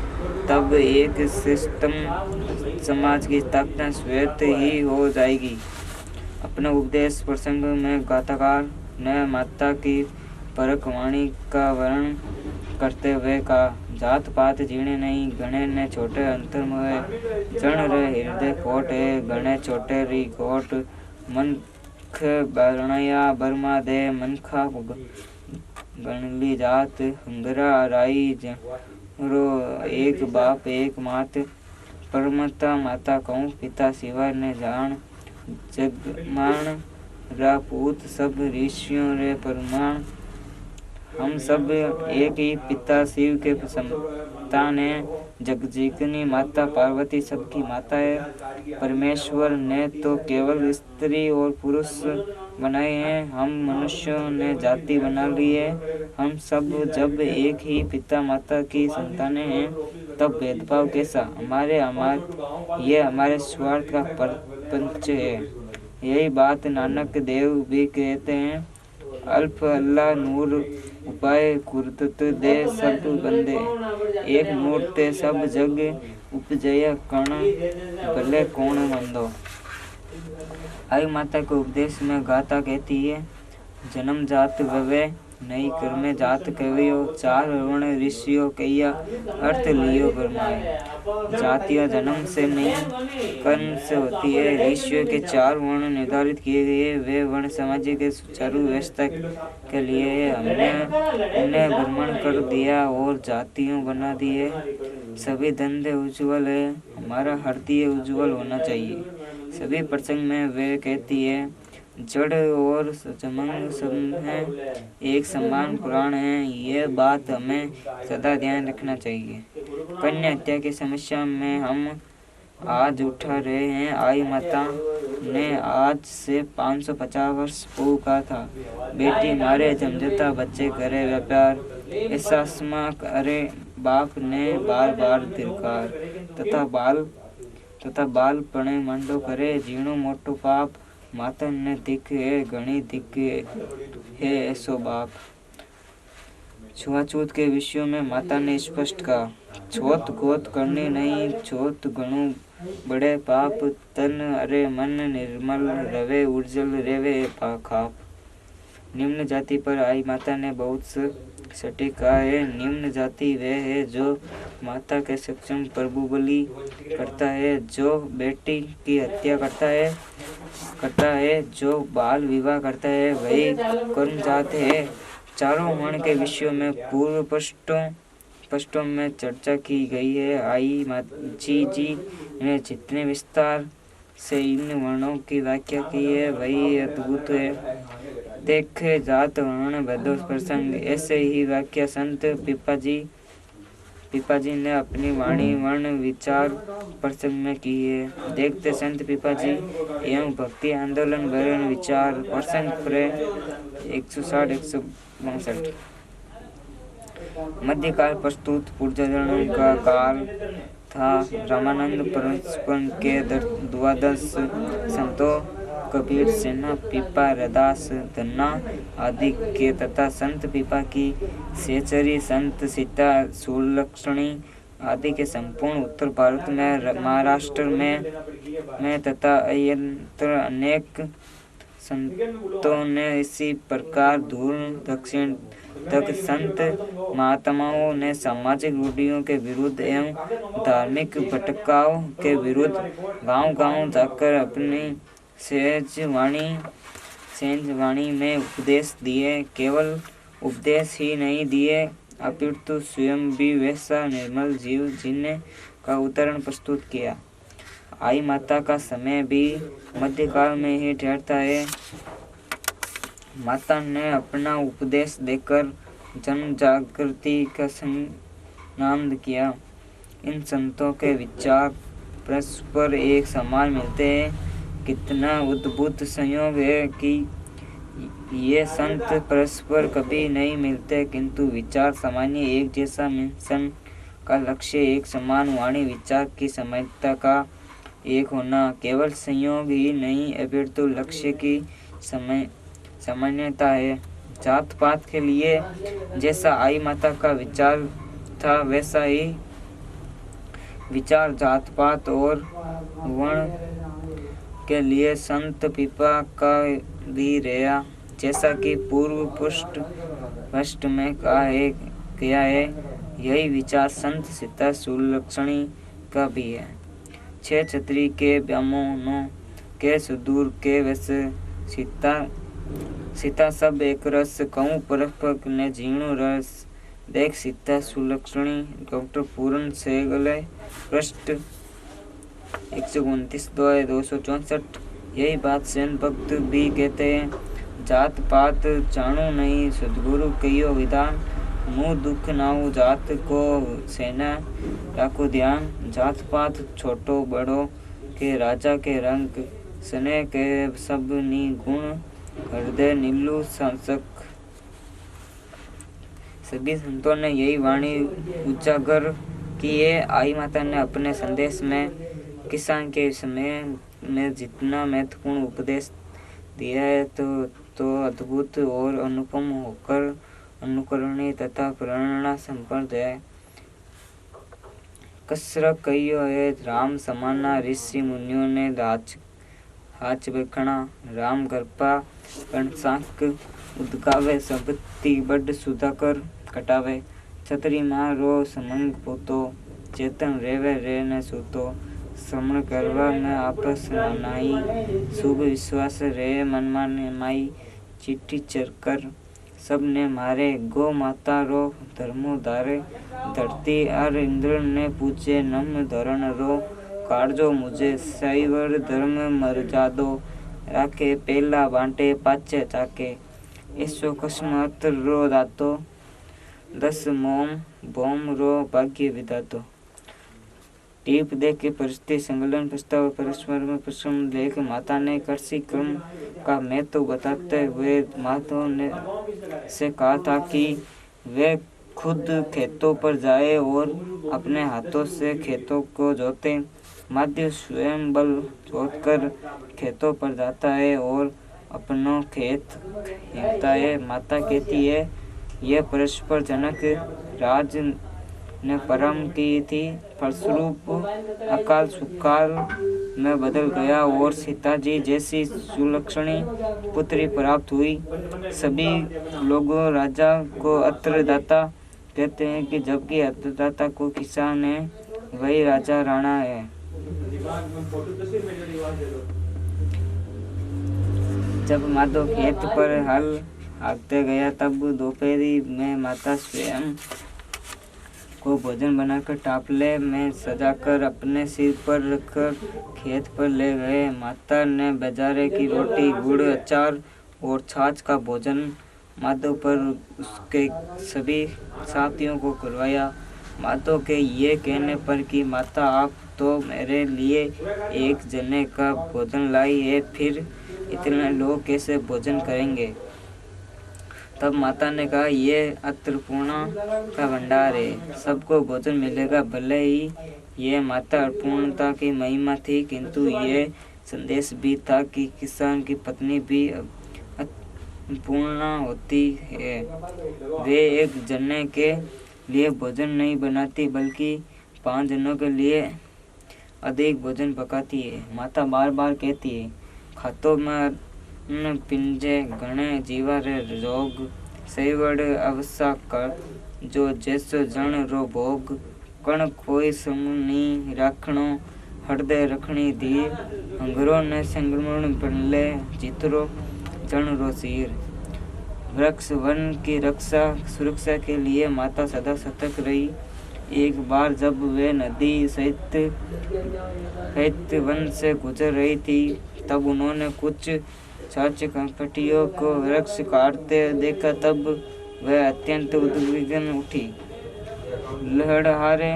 Speaker 2: तब एक सिस्टम समाज की स्थापना स्वतः ही हो जाएगी। अपने उपदेश प्रसंग में गाथाकार ने माता की परख वाणी का वर्णन करते हुए कहा, जात पात जीणे नहीं, गणे ने छोटे अंतर में जन रे हृदय कोट है, गणे छोटे री कोट, मन बरणया बर्मा दे, मनखा गणली जात, हंगरा राई रो, एक बाप एक मात, परमता माता कहूँ, पिता सिवा ने जान, जगमान रा पूत सब ऋषियों रे परमाण, हम सब एक ही पिता शिव के संतान हैं। जगजीतनी माता पार्वती सबकी माता है। परमेश्वर ने तो केवल स्त्री और पुरुष बनाए हैं, हम मनुष्यों ने जाति बना ली है। हम सब जब एक ही पिता माता की संतानें हैं तब भेदभाव कैसा? ये हमारे स्वार्थ का प्रपंच है। यही बात नानक देव भी कहते हैं। अल्फ अल्लाह नूर उपाय कुरत दे सब बंदे, एक नूर ते सब जग उपजय कण भले कौन मंदो। आई माता को उपदेश में गाता कहती है, जन्म जात ववे नई कर्मे जात कवियो, चार वर्ण ऋषियों कैया अर्थ लियो बरमाए। जातियां जन्म से नहीं कर्म से होती है। ऋषियों के चार वर्ण निर्धारित किए गए, वे वर्ण समाज के सुचारू व्यवस्था के लिए है। हमने उन्हें भ्रमण कर दिया और जातियों बना दिए। सभी धंधे उज्जवल है, हमारा हृदय उज्जवल होना चाहिए। सभी प्रसंग में वे कहती है, जड़ और जमंग सब हैं, एक समान पुराण है। ये बात हमें सदा ध्यान रखना चाहिए। कन्या हत्या की समस्या में हम आज उठा रहे हैं। आई माता ने आज से 550 वर्ष पूर्व कहा था, बेटी मारे समझौता, बच्चे करे व्यापार। ऐसा स्मा करे बाप ने बार बार धिक्कार, तथा बाल पणे मंडो करे जीणो मोटो पाप। माता ने दिख है घणी दिख है ऐसो बाप। छुआछूत के विषयों में माता ने स्पष्ट कहा, छोत गोत करनी नहीं, छोत घणु बड़े पाप। तन अरे मन निर्मल रवे, उज्जवल रेवे खाप। निम्न जाति पर आई माता ने बहुत सटीक कहा है। निम्न जाति वह है जो माता के सक्षम प्रभु बलि करता है, जो बेटी की हत्या करता है, जो बाल विवाह करता है, वही कर्म जात है। चारों वर्ण के विषयों में पूर्व पृष्ठों में चर्चा की गई है। आई जी ने जितने विस्तार से इन वर्णों की व्याख्या की है वही अद्भुत है। देखे जात वर्ण भेदो प्रसंग, ऐसे ही व्याख्या संत पिपाजी ने अपनी वाणी वर्ण विचार प्रसंग में की है। देखते संत पिपाजी एवं भक्ति आंदोलन वर्ण विचार प्रसंग प्रे 160-162। मध्यकाल प्रस्तुत पूर्वजन्म का काल था। रामानंद परस्पर के 12 संतों कबीर, सेना, पीपा, रदास, धन्ना आदि के तथा संत पीपा की सेचरी, संत सीता, सुलक्षणी आदि के संपूर्ण उत्तर भारत में, महाराष्ट्र में तथा अन्यत्र अनेक संतों ने इसी प्रकार दूर दक्षिण तक संत महात्माओं ने सामाजिक रूढ़ियों के विरुद्ध एवं धार्मिक भटकाव के विरुद्ध गांव-गांव जाकर अपनी सहज वाणी में उपदेश दिए। केवल उपदेश ही नहीं दिए, अपितु स्वयं भी वैसा निर्मल जीव जीने का उदाहरण प्रस्तुत किया। आई माता का समय भी मध्यकाल में ही ठहरता है। माता ने अपना उपदेश देकर जन जागृति का संनाद किया। इन संतों के विचार परस्पर एक समान मिलते हैं। कितना अद्भुत संयोग है कि ये संत परस्पर कभी नहीं मिलते, किंतु विचार सामान्य एक जैसा। मिशन का लक्ष्य एक समान वाणी विचार की समानता का एक होना केवल संयोग ही नहीं, अपितु लक्ष्य की सामान्यता है। जात पात के लिए जैसा आई माता का विचार था, वैसा ही विचार जात पात और वर्ण के लिए संत पीपा का भी रहा। जैसा कि पूर्व पृष्ठ में किया है, यही विचार संत सीता सुलक्षणी का भी है। 6 छत्री के ब्राह्मणों के सुदूर के वैसे सीता सब एक रस कहूँ परख ने जीणु रस। देख सीता सुलक्षणी डॉक्टर पूर्ण सेगले पृष्ठ 129-264। यही बात सेन भक्त भी कहते हैं। जात पात जाणू नहीं सदगुरु कहियो विधान मुँह दुख नाऊ जात को सेना राखो ध्यान जात पात छोटो बड़ो के राजा के रंग सने के सब नी गुण हृदय नीलू सांसक। सभी संतों ने यही वाणी उजागर की है। आई माता ने अपने संदेश में किसान के समय में जितना महत्वपूर्ण उपदेश दिया है तो अद्भुत और अनुपम होकर अनुकरणीय तथा प्रेरणा संपन्न है। कसरा कहियो है राम समाना ऋषि मुनियों ने हाच बखना राम कृपा कणसाक उदगावे सबती बड सुधाकर कटावे छतरी मां रो समंग पोतो चेतन रेवे रे ने सूतो श्रमण करवा में आपस नाई शुभ विश्वास रे मनमा ने माई चिट्ठी चरकर सबने मारे गो माता रो धर्मो धारे धरती और इंद्र ने पूछे नम धरण रो काढ़ो मुझे साइवर धर्म मर जादो राखे पेला बांटे पाचे चाके ऐसो कस्मत रो दातो 10 मोम बोम रो भाग्य विधातो। टीप दे के परिस्थिति संकलन प्रस्ताव परस्पर में प्रश्न लेख माता ने कृषि क्रम का महत्व बताते हुए माता ने से कहा था कि वे खुद खेतों पर जाए और अपने हाथों से खेतों को जोते। माध्य स्वयं बल जोतकर खेतों पर जाता है और अपनों खेत खेलता है। माता कहती है यह परस्पर जनक राज ने परम की थी, फलस्वरूप अकाल सुकाल में बदल गया और सीता जी जैसी सुलक्षणी पुत्री प्राप्त हुई। सभी लोगों राजा को अत्रदाता कहते हैं कि जबकि अत्रदाता को किसान है वही राजा राणा है। जब माधव खेत पर हल हाँकते गया तब दोपहरी में माता स्वयं को भोजन बनाकर टापले में सजाकर अपने सिर पर रखकर खेत पर ले गए। माता ने बाजारे की रोटी गुड़ अचार और छाछ का भोजन माधव पर उसके सभी साथियों को करवाया। माधव के ये कहने पर कि माता आप तो मेरे लिए एक जने का भोजन लाई है, फिर इतने लोग कैसे भोजन करेंगे। तब माता ने कहा ये अन्नपूर्णा का भंडार है, सबको भोजन मिलेगा। भले ही ये माता अन्नपूर्णा की महिमा थी, किंतु ये संदेश भी था कि किसान की पत्नी भी अन्नपूर्णा होती है। वे एक जने के लिए भोजन नहीं बनाती बल्कि 5 जनों के लिए अधिक भोजन पकाती है। माता बार बार कहती है खातों में पिंजे घणे जीवा रे रोग सैवड़ अवसा कर जो जैसो जन रो भोग कण कोई समूनी राखणो हृदय रखणी धीर अंगरों ने संक्रमण बनले जितरो जन रो सिर। वृक्ष वन की रक्षा सुरक्षा के लिए माता सदा सतर्क रही। एक बार जब वे नदी सहित वन से गुजर रही थी तब उन्होंने कुछ छाछ कंपटियों को वृक्ष काटते देखा। तब वह अत्यंत उद्विग्न उठी। लहड़हारे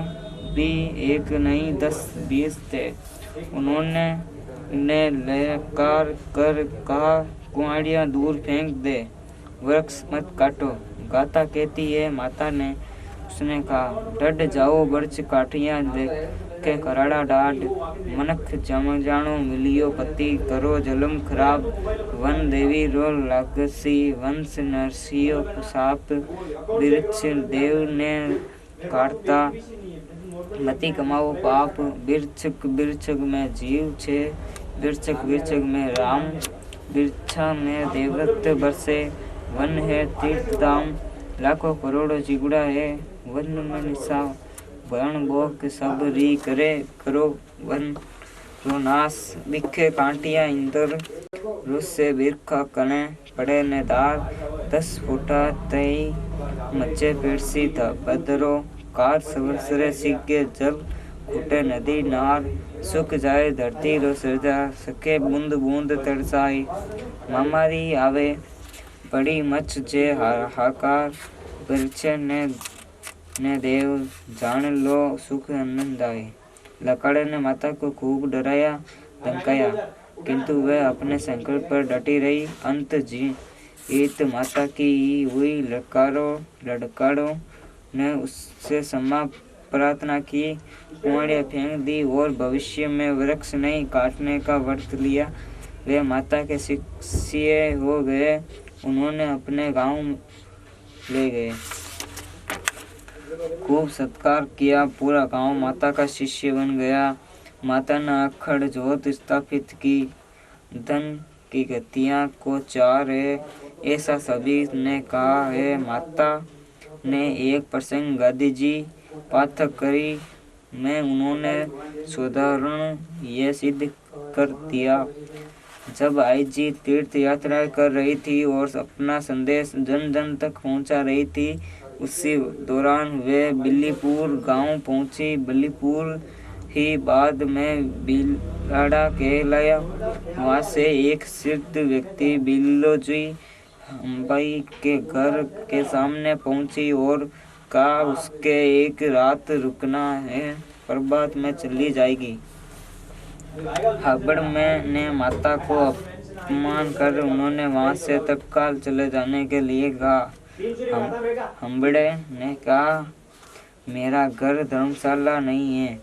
Speaker 2: भी एक नहीं 10-20 थे। उन्होंने उन्हें ललकार कर कहा कुआड़ियाँ दूर फेंक दे, वृक्ष मत काटो। गाता कहती है माता ने उसने कहा डट जाओ वृक्ष काटियाँ के कराड़ा डाड मनख जम जानो मिलियो पति करो जलम खराब वन देवी रो लागसी वंश नरसियो साप वृक्ष देव ने काटता मति कमाओ पाप। बिरछक बिरछक में जीव छे बिरछक बिरछक में राम बिरछा में देवदत्त बरसे वन है तीर्थ धाम लाखों करोड़ों जिगुड़ा है वन में निशा वर्ण बोक सब री करे करो वन रो नाश बिखे कांटिया इंदर रुस से बिरखा कने पड़े ने दार 10 फुटा तई मच्चे पेड़सी था बदरो कार सवरसरे सिगे जल खुटे नदी नार सुख जाए धरती रो सृजा सके बूंद बूंद तरसाई महामारी आवे बड़ी मच जे हाहाकार परिचय ने देव जान लो सुख आनंद आए। लकड़ ने माता को खूब डराया धमकाया, किंतु वह अपने संकल्प पर डटी रही। अंत जीत माता की हुई। लड़कारों ने उससे क्षमा प्रार्थना की, कुआड़ियाँ फेंक दी और भविष्य में वृक्ष नहीं काटने का व्रत लिया। वे माता के शिष्य हो गए। उन्होंने अपने गांव ले गए, खूब सत्कार किया। पूरा गांव माता का शिष्य बन गया। माता ने अखंड ज्योत स्थापित की। धन की गतियां को 4 है, ऐसा सभी ने कहा है। माता ने एक प्रसंग गांधी जी पाठक करी में उन्होंने साधारण ये सिद्ध कर दिया। जब आई जी तीर्थ यात्रा कर रही थी और अपना संदेश जन जन तक पहुंचा रही थी, उसी दौरान वे बिल्लीपुर गांव पहुंची। बिल्लीपुर ही बाद में बिलाड़ा कहलाया। वहां से एक सिद्ध व्यक्ति बिल्लोजी अंबाई के घर के सामने पहुंची और कहा उसके एक रात रुकना है, प्रभात में चली जाएगी। हबड़ में ने माता को अपमान कर उन्होंने वहां से तत्काल चले जाने के लिए कहा। हम्बड़े ने कहा, मेरा घर धर्मशाला नहीं है,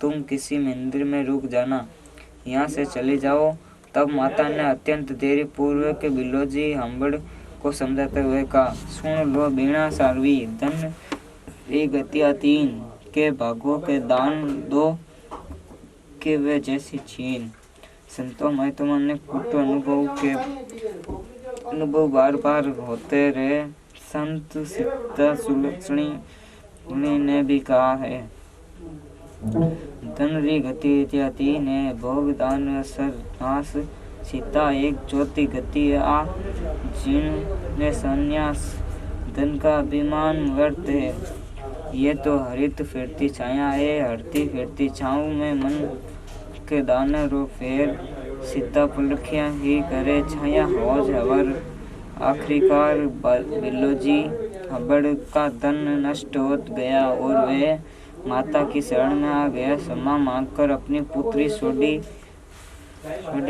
Speaker 2: तुम किसी मंदिर में रुक जाना, यहाँ से चली जाओ। तब माता ने अत्यंत देरी पूर्वक बिल्लोजी हम्बड़ को समझाते हुए कहा, सुन लो बीणा सारवी, धन री गतिया 3 के भागों के दान दो के वे जैसी छीन। संतों महात्मा ने कुट अनुभव बार बार होते रहे। संत सीता सुलक्षणी ने भी कहा है, धन री गति इत्यादि ने भोग दान असर नाश। सीता एक ज्योति गति आ, जिन संन्यास धन का अभिमान वर्त है। ये तो हरित फिरती छाया है, हरती फिरती छाऊ में मन के दाने रो फेर। सीता पुलखियां ही करे छाया होज हवर। आखिरकार बिल्लोजी हबड़ का धन नष्ट हो गया और वे माता की शरण में आ गया। क्षमा मांगकर अपनी पुत्री सोडी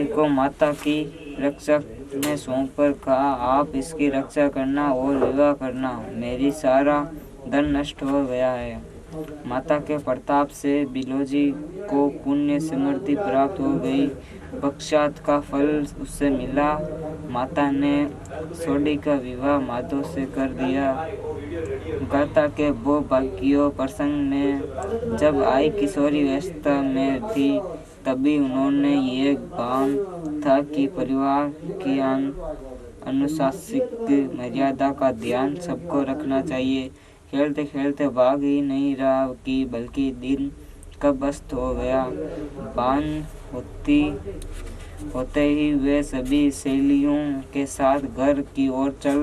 Speaker 2: को माता की रक्षा में सौंप कर कहा, आप इसकी रक्षा करना और विवाह करना, मेरी सारा धन नष्ट हो गया है। माता के प्रताप से बिल्लोजी को पुण्य समृद्धि प्राप्त हो गई। पक्षात का फल उससे मिला। माता ने सोडी का विवाह माधव से कर दिया। गाथा के वो भाग्यों प्रसंग में जब आई किशोरी अवस्था में थी, तभी उन्होंने ये भान था कि परिवार की अनुशासिक मर्यादा का ध्यान सबको रखना चाहिए। खेलते खेलते भाग ही नहीं रहा कि बल्कि दिन कब अस्त हो गया। बान होते ही वे सभी सहेलियों के साथ घर की ओर चल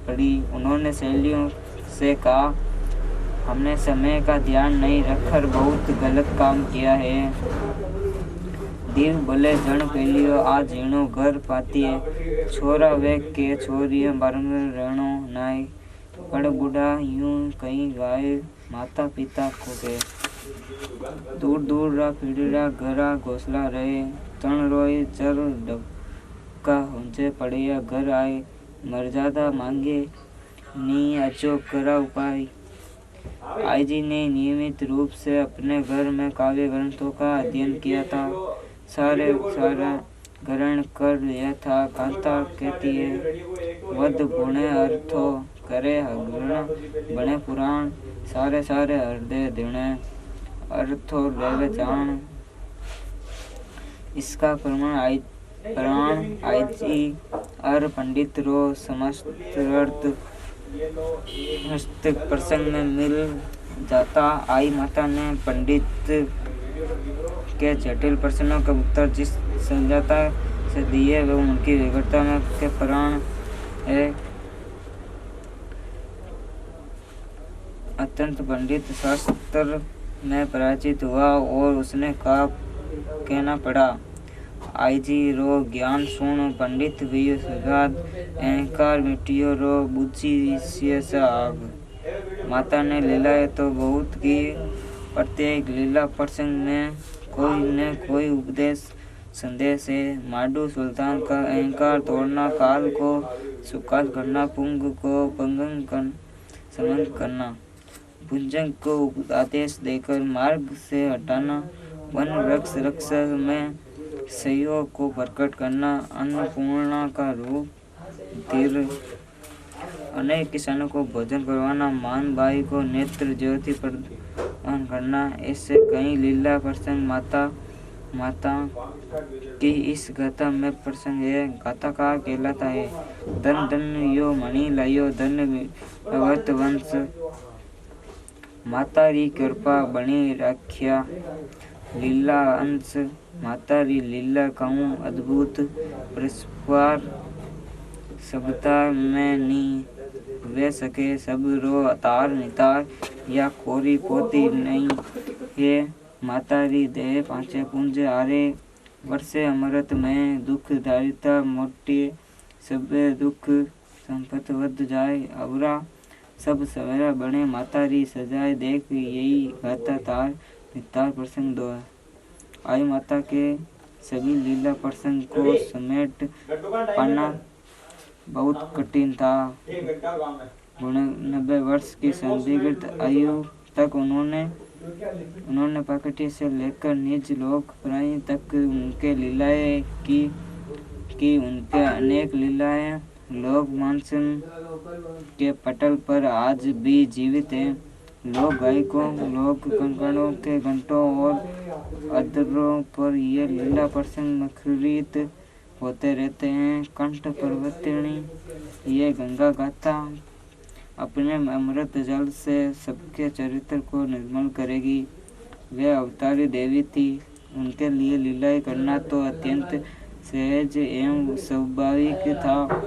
Speaker 2: पड़ी। उन्होंने सहेलियों से कहा, हमने समय का ध्यान नहीं रखकर बहुत गलत काम किया है। दीव बोले, जन पहलियो आ जीणो घर पाती है, छोरा वे के छोरियां बारंग रहनो नाई, बड़ बूढ़ा यूं कहीं गाय माता पिता को के। दूर दूर रा पीड़ीरा घरा घोसला रहे, तण रोए चर डबका होंचे पड़िया घर आए, मर्यादा मांगे नी अचो करा उपाय। आई जी ने नियमित रूप से अपने घर में काव्य ग्रंथों का अध्ययन किया था, सारा ग्रहण कर लिया था। कांता कहती है, वध गुणे अर्थो करे हगुण बने पुराण, सारे हृदय दिणे अर्थो लेवे जान। इसका प्रमाण आई जी अर पंडित रो समस्त अर्थ प्रसंग में मिल जाता। आई माता ने पंडित के जटिल प्रश्नों का उत्तर जिस संजाता से दिए वे उनकी विगड़ता में के प्राण है। अत्यंत पंडित शास्त्र में पराजित हुआ और उसने कहा कहना पड़ा, आईजी रो ज्ञान सुन पंडित वियो सुगाद अहंकार मिटियो रो बुझी से आग। माता ने लीलाएं तो बहुत की, प्रत्येक लीला प्रसंग में कोई न कोई उपदेश संदेश है। माडू सुल्तान का अहंकार तोड़ना, काल को सुकाल करना, पुंग को पंगंग कर समन करना, भुजंग को आदेश देकर मार्ग से हटाना, वन वृक्ष रक्ष में सहयोग को प्रकट करना, अन्नपूर्णा का रूप धीर, अनेक किसानों को भोजन करवाना, मान भाई को नेत्र ज्योति प्रदान करना, ऐसे कई लीला प्रसंग माता की इस गाथा में प्रसंग है। गाथा का कहलाता है धन धन यो मणि लायो धन भगवत वंश, माता री कृपा बनी राख्या लीला अंश, माता री लीला कहूँ अद्भुत परस्पर सबता में नी वे सके, सब रो तार नितार या कोरी पोती नहीं है। माता री देह पांचे पुंज आरे वर्षे अमृत में दुख दारिता मोटी सब दुख संपत वध जाए अवरा सब सवेरा बने, माता री सजाए देख यही गाता तार नितार प्रसंग दो। आई माता के सभी लीला प्रसंग को समेट पाना बहुत कठिन था। 90 वर्ष की संदिग्ध आयु तक उन्होंने प्रकृति से लेकर निज लोक प्राणी तक उनके लीलाएं की उनके अनेक लीलाएं लोक मानसन के पटल पर आज भी जीवित हैं। लोक गायकों, लोक कंकणों के घंटों और अधरों पर ये लीला प्रसंग मुखरित होते रहते हैं। कंठ पर्वतिनी ये गंगा गाथा अपने अमृत जल से सबके चरित्र को निर्मल करेगी। वे अवतारी देवी थी, उनके लिए लीलाएं करना तो अत्यंत सहज एवं स्वाभाविक था।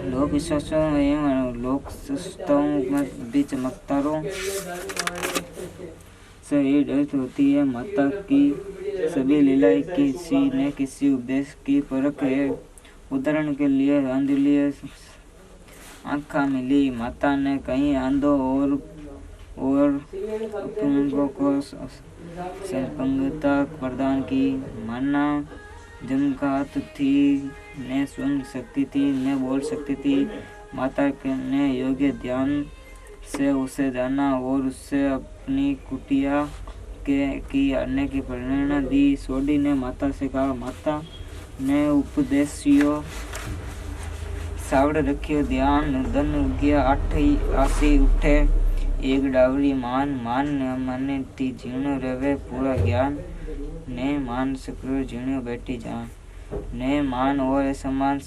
Speaker 2: लोक विश्वासों एवं लोक संस्थाओं में भी चमत्कारों से अर्थ होती है। माता की सभी लीलाएं किसी न किसी उपदेश की परख है। उदाहरण के लिए अंधुली आँखा मिली, माता ने कई अंधों और अपंगों को संपन्नता प्रदान की। माना जमघात थी, न सुन सकती थी न बोल सकती थी। माता ने योग्य ध्यान से उसे जाना और उससे अपनी कुटिया की आने की प्रेरणा दी। सोडी ने माता से कहा, माता ने उपदेशियो सावड़ रखियो ध्यान धन उगिया आठ आसी उठे एक डावरी मान माने ती जीणो रवे पूरा ज्ञान ने मान सकरो जीणो बैठी जान ने मान और समान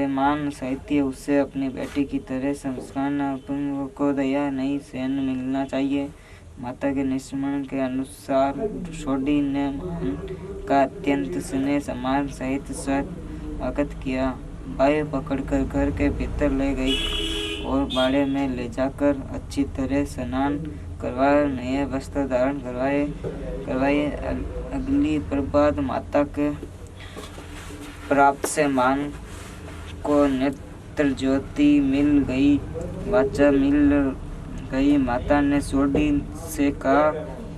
Speaker 2: मान साहित्य उससे अपनी बेटी की तरह संस्कार को दया नहीं सहन मिलना चाहिए। माता के निस्मरण के अनुसार सोडी ने मान का अत्यंत स्नेह समान सहित स्वागत किया। बाएं पकड़कर घर के भीतर ले गई और बाड़े में ले जाकर अच्छी तरह स्नान करवाए, नए वस्त्र धारण करवाए। अगली प्रभात माता के प्राप्त से मान को नेत्र ज्योति मिल गई, वाचा मिल गई। माता ने सोडी से कहा,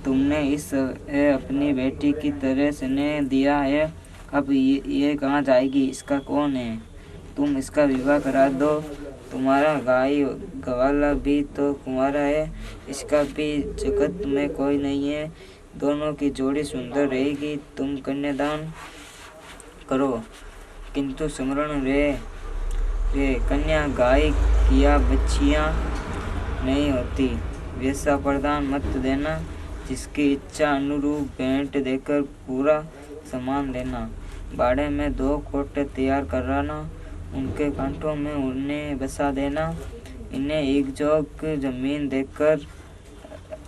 Speaker 2: तुमने इस अपनी बेटी की तरह स्नेह दिया है, अब ये कहाँ जाएगी? इसका कौन है? तुम इसका विवाह करा दो। तुम्हारा गाय गवाला भी तो कुंवारा है, इसका भी जगत में कोई नहीं है। दोनों की जोड़ी सुंदर रहेगी। तुम कन्यादान करो, किंतु स्मरण रे कन्या गाय या बच्चियां नहीं होती। वैसा प्रदान मत देना, जिसकी इच्छा अनुरूप भेंट देकर पूरा सामान देना। बाड़े में 2 कोटे तैयार कराना, उनके कांटों में उन्हें बसा देना। इन्हें एक जोग जमीन देकर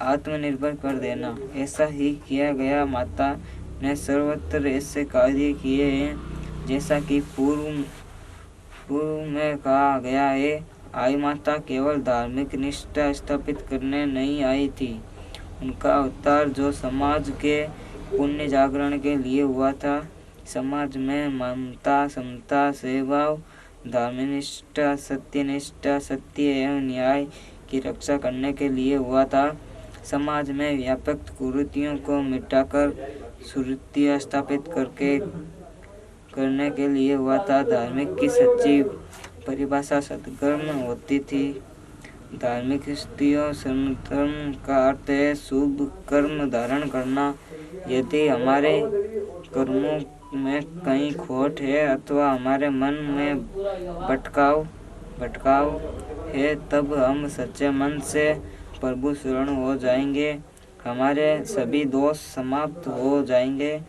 Speaker 2: आत्मनिर्भर कर देना। ऐसा ही किया गया। माता ने सर्वत्र ऐसे कार्य किए हैं जैसा कि पूर्व में कहा गया है। आई माता केवल धार्मिक निष्ठा स्थापित करने नहीं आई थी। उनका अवतार जो समाज के पुण्य जागरण के लिए हुआ था। समाज में ममता, समता, सहभाव, धर्मनिष्ठा, सत्यनिष्ठा, सत्य एवं न्याय की रक्षा करने के लिए हुआ था। समाज में व्यापक कुरीतियों को मिटाकर सुरीतियाँ स्थापित करने के लिए हुआ था। धार्मिक की सच्ची परिभाषा सत्कर्म होती थी। धार्मिक स्थितियों सनातन का अर्थ है शुभ कर्म धारण करना। यदि हमारे कर्मों में कहीं खोट है अथवा हमारे मन में भटकाव है, तब हम सच्चे मन से प्रभु शरण हो जाएंगे। हमारे सभी दोष समाप्त हो जाएंगे।